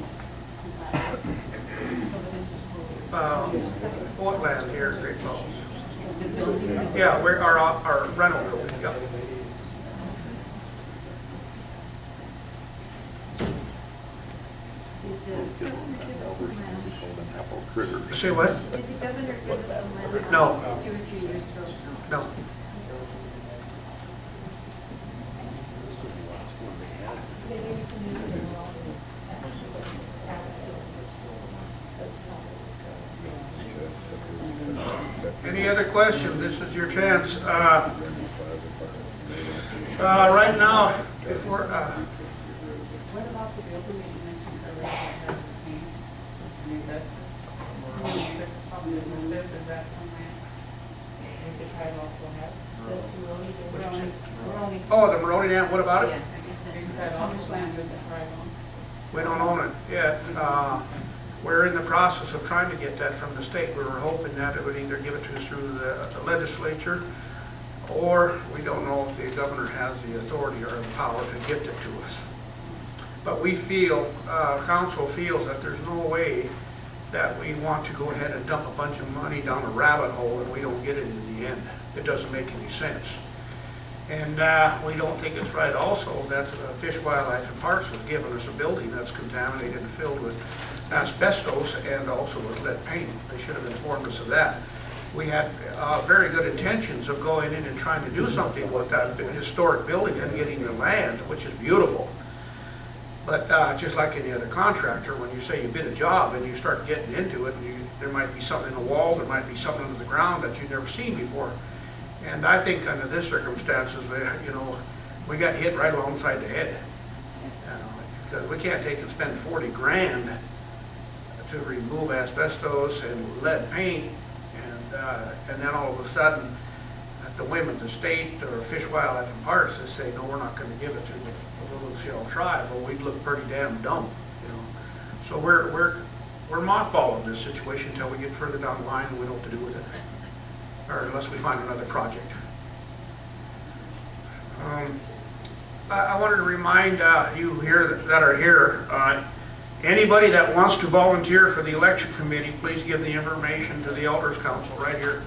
what land here in Great Falls? Yeah, we're our rental building, yeah. Say what? Did the governor give us some land? No. 2 or 3 years ago? No. Any other questions? This is your chance. Right now, if we're, what about the building that you mentioned earlier that has the paint and asbestos? That's probably a little bit, is that somewhere? We could try to also have. oh, the Maroney Dam, what about it? How much land does it try on? We don't own it yet. We're in the process of trying to get that from the state. We were hoping that it would either give it to us through the legislature, or we don't know if the governor has the authority or the power to gift it to us. But we feel, council feels that there's no way that we want to go ahead and dump a bunch of money down a rabbit hole and we don't get it in the end. It doesn't make any sense. And we don't think it's right also that Fish, Wildlife, and Parks has given us a building that's contaminated and filled with asbestos and also with lead paint. They should have informed us of that. We had very good intentions of going in and trying to do something with that historic building and getting the land, which is beautiful. But just like any other contractor, when you say you bid a job and you start getting into it, and there might be something in the wall, there might be something under the ground that you've never seen before. And I think under this circumstances, we got hit right alongside the head. Because we can't take and spend 40 grand to remove asbestos and lead paint, and then all of a sudden, at the whim of the state or Fish, Wildlife, and Parks, they say, no, we're not going to give it to the Little Shell tribe. Well, we'd look pretty damn dumb, So we're mothballing this situation until we get further down the line and we know what to do with it, or unless we find another project. I wanted to remind you here that are here, anybody that wants to volunteer for the election committee, please give the information to the elders council right here.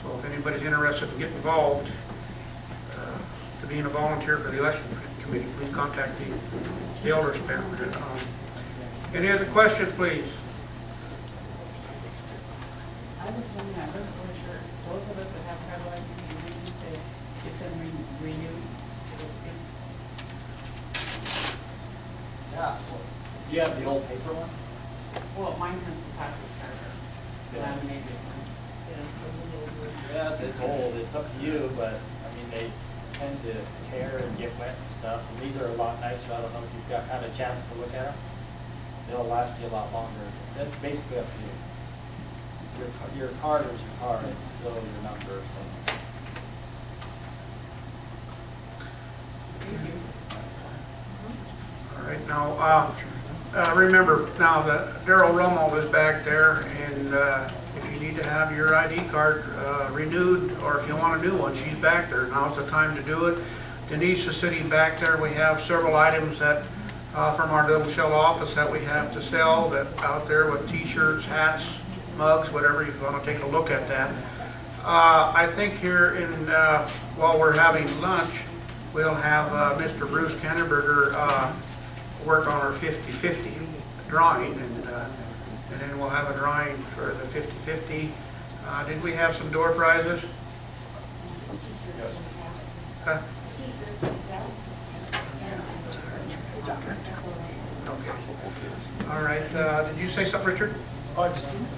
So if anybody's interested in getting involved, to being a volunteer for the election committee, please contact the elders. Any other questions, please? I was wondering, I wasn't really sure, those of us that have tribal IDs, we need to get them renewed. Yeah. Do you have the old paper one? Well, mine has the Patrick Carter laminated one. Yeah, it's old, it's up to you, but, I mean, they tend to tear and get wet and stuff, and these are a lot nicer. I don't know if you've had a chance to look at them. They'll last you a lot longer. That's basically up to you. Your card is your card, it's still your number, so. All right, now, remember now that Daryl Rummel is back there, and if you need to have your ID card renewed, or if you want a new one, she's back there. Now's the time to do it. Denise is sitting back there. We have several items that from our Little Shell office that we have to sell that out there with t-shirts, hats, mugs, whatever. You want to take a look at that. I think here in while we're having lunch, we'll have Mr. Bruce Kenneberger work on our 50-50 drawing, and then we'll have a drawing for the 50-50. Did we have some door prizes? Yes. Huh? Okay. All right. Did you say something, Richard?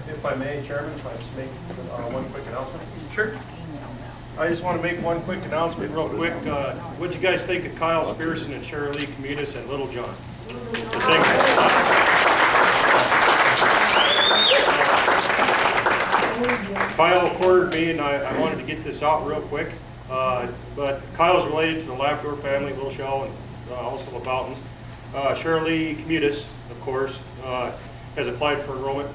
If I may, Chairman, if I just make one quick announcement. Sure. I just want to make one quick announcement real quick. What'd you guys think of Kyle Spearson and Shirley Communis and Little John? Kyle cornered me, and I wanted to get this out real quick. But Kyle's related to the Labrador family, Little Shell, and also the Fountains. Shirley Commutis, of course, has applied for enrollment.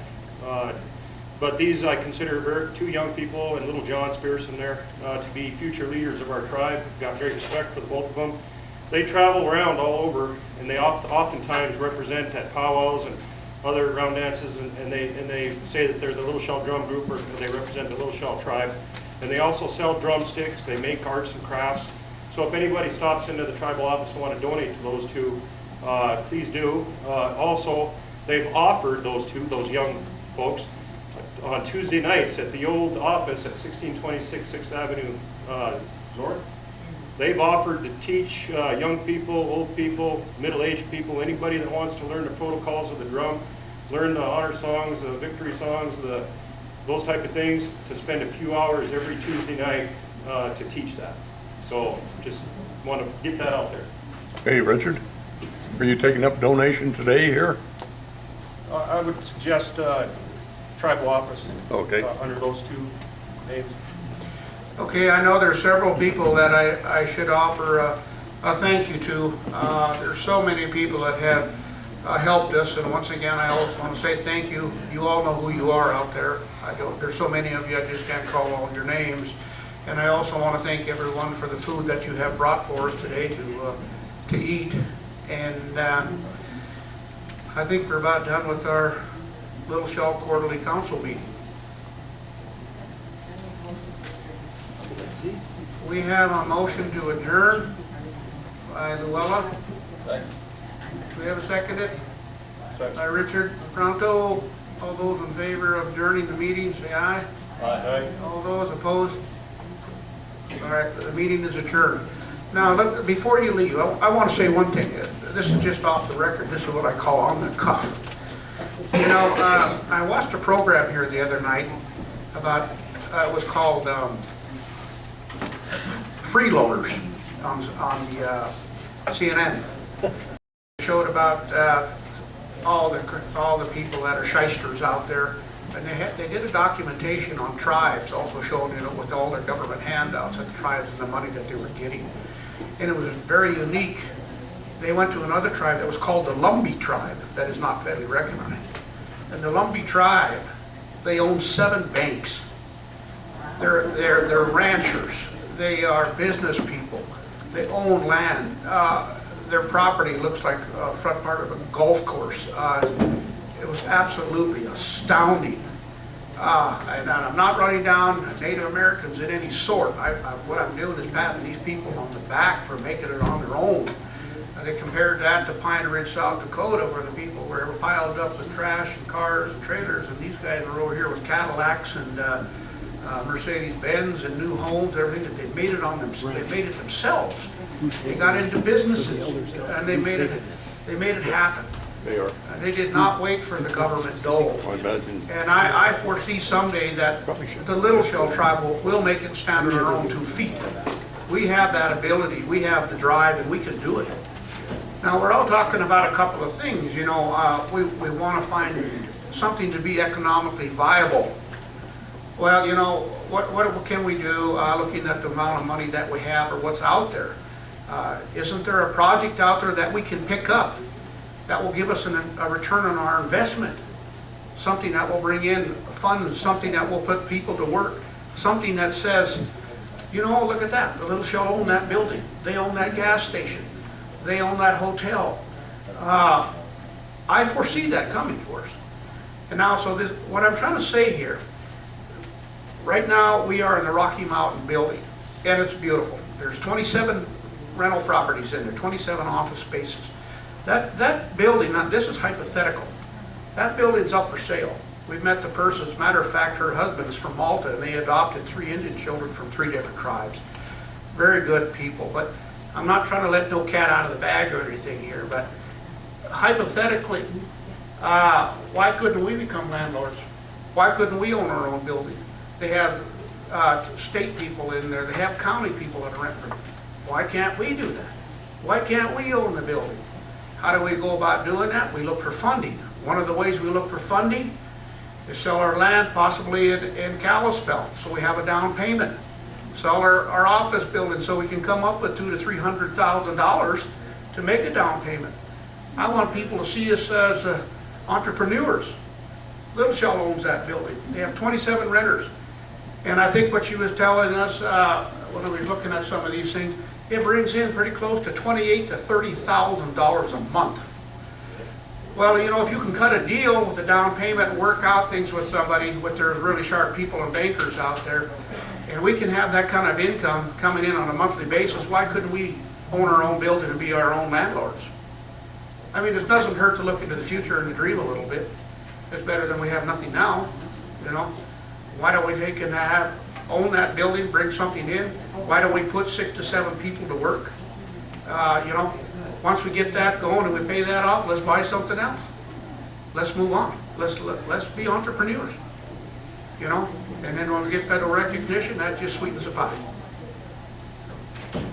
But these I consider two young people, and Little John Spearson there, to be future leaders of our tribe. Got great respect for the both of them. They travel around all over, and they oftentimes represent at powwows and other round dances, and they say that they're the Little Shell Drum Group, or they represent the Little Shell tribe. And they also sell drumsticks. They make arts and crafts. So if anybody stops into the tribal office and want to donate to those two, please do. Also, they've offered those young folks on Tuesday nights at the old office at 1626 6th Avenue North. They've offered to teach young people, old people, middle-aged people, anybody that wants to learn the protocols of the drum, learn the honor songs, the victory songs, those type of things, to spend a few hours every Tuesday night to teach that. So just want to get that out there. Hey, Richard, are you taking up donation today here? I would suggest tribal office. Okay. Under those two names. Okay, I know there's several people that I should offer a thank you to. There's so many people that have helped us, and once again, I also want to say thank you. You all know who you are out there. There's so many of you, I just can't call all your names. And I also want to thank everyone for the food that you have brought for us today to eat. And I think we're about done with our Little Shell Quarterly Council meeting. We have a motion to adjourn by Luella. Do we have a second? By Richard Pronto. All those in favor of adjourning the meeting, say aye. Aye. All those opposed? All right, the meeting is adjourned. Now, before you leave, I want to say one thing. This is just off the record. This is what I call on the cuff. You know, I watched a program here the other night about, it was called Freeloaders on the CNN. It showed about all the people that are shysters out there, and they did a documentation on tribes, also showing with all their government handouts and the tribes and the money that they were getting, and it was very unique. They went to another tribe that was called the Lumbee tribe, that is not federally recognized, and the Lumbee tribe, they own 7 banks. They're ranchers. They are business people. They own land. Their property looks like a front part of a golf course. It was absolutely astounding. And I'm not running down Native Americans in any sort. What I'm doing is patting these people on the back for making it on their own. They compared that to Pine Ridge, South Dakota, where the people were piled up with trash and cars and trailers, and these guys were over here with Cadillacs and Mercedes-Benz and new homes, everything that they made it on them. They made it themselves. They got into businesses and they made it happen. They did not wait for the government dole. And I foresee someday that the Little Shell tribe will make it stand on their own 2 feet. We have that ability, we have the drive, and we can do it. Now, we're all talking about a couple of things, you know. We want to find something to be economically viable. Well, you know, what can we do looking at the amount of money that we have or what's out there? Isn't there a project out there that we can pick up that will give us a return on our investment? Something that will bring in funds, something that will put people to work, something that says, you know, look at that, the Little Shell own that building, they own that gas station, they own that hotel. I foresee that coming for us. And now, so what I'm trying to say here, right now we are in the Rocky Mountain building, and it's beautiful. There's 27 rental properties in there, 27 office spaces. That building, now this is hypothetical, that building's up for sale. We've met the person, as a matter of fact, her husband is from Malta, and they adopted 3 Indian children from 3 different tribes. Very good people, but I'm not trying to let no cat out of the bag or anything here, but hypothetically, why couldn't we become landlords? Why couldn't we own our own building? They have state people in there, they have county people that rent them. Why can't we do that? Why can't we own the building? How do we go about doing that? We look for funding. One of the ways we look for funding is sell our land possibly in Kalispell, so we have a down payment. Sell our office building so we can come up with $200,000 to $300,000 to make a down payment. I want people to see us as entrepreneurs. Little Shell owns that building. They have 27 renters. And I think what she was telling us when we were looking at some of these things, it brings in pretty close to $28,000 to $30,000 a month. Well, you know, if you can cut a deal with a down payment and work out things with somebody, with their really sharp people and bankers out there, and we can have that kind of income coming in on a monthly basis, why couldn't we own our own building and be our own landlords? I mean, it doesn't hurt to look into the future and to dream a little bit. It's better than we have nothing now, you know. Why don't we take and own that building, bring something in? Why don't we put 6 to 7 people to work? You know, once we get that going and we pay that off, let's buy something else. Let's move on. Let's be entrepreneurs, you know. And then when we get federal recognition, that just sweetens the pie.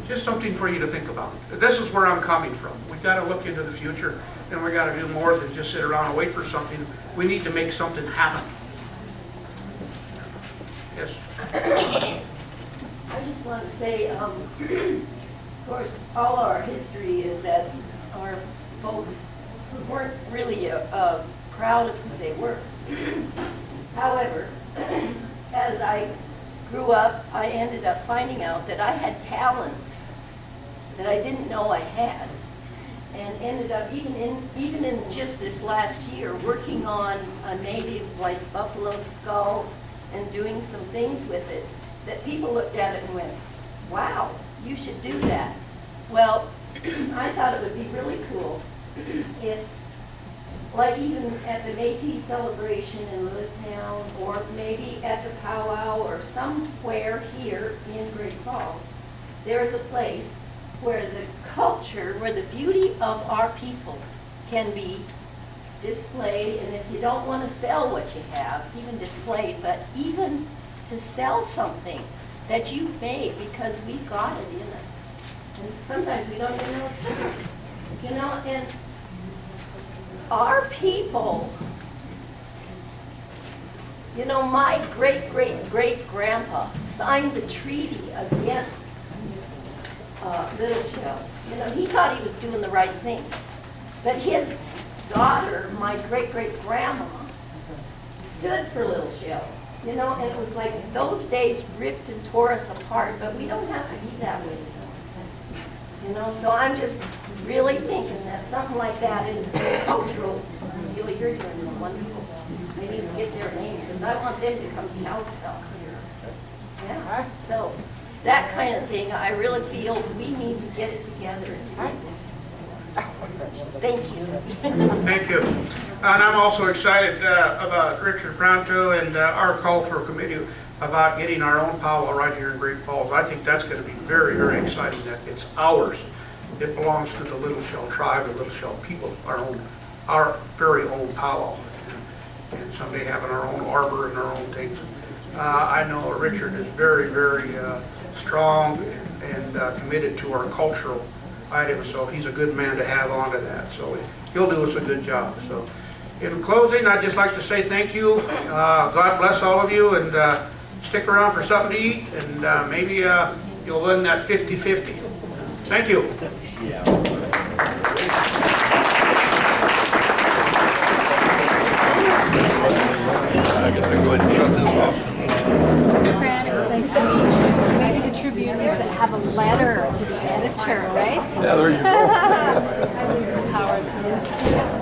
Just something for you to think about. This is where I'm coming from. We've got to look into the future, and we've got to do more than just sit around and wait for something. We need to make something happen. Yes. I just want to say, of course, all our history is that our folks weren't really proud of who they were. However, as I grew up, I ended up finding out that I had talents that I didn't know I had, and ended up even in just this last year working on a native like buffalo skull and doing some things with it that people looked at it and went, wow, you should do that. Well, I thought it would be really cool if, like even at the Métis celebration in Lewistown, or maybe at the powwow or somewhere here in Great Falls, there's a place where the culture, where the beauty of our people can be displayed. And if you don't want to sell what you have, even displayed, but even to sell something that you've made because we've got it in us. And sometimes we don't even know it's there. You know, and our people, you know, my great-great-great-grandpa signed the treaty against Little Shell. You know, he thought he was doing the right thing. But his daughter, my great-great-grandma, stood for Little Shell. You know, and it was like, those days ripped and tore us apart, but we don't have to be that way. You know, so I'm just really thinking that something like that is cultural. Julie, you're doing is wonderful. They need to get their name, because I want them to come to Kalispell. Yeah, so that kind of thing, I really feel we need to get it together and do this. Thank you. Thank you. And I'm also excited about Richard Pronto and our cultural committee about getting our own powwow right here in Great Falls. I think that's going to be very, very exciting that it's ours. It belongs to the Little Shell tribe, the Little Shell people, our very own powwow. And someday having our own arbor and our own things. I know Richard is very, very strong and committed to our cultural items, so he's a good man to have onto that. So he'll do us a good job. So in closing, I'd just like to say thank you. God bless all of you, and stick around for something to eat, and maybe you'll win that 50-50. Thank you. I guess I go ahead and shut this off. Fran, it was nice to meet you. Maybe the Tribune needs to have a letter to the editor, right? Yeah, there you go. I leave the power.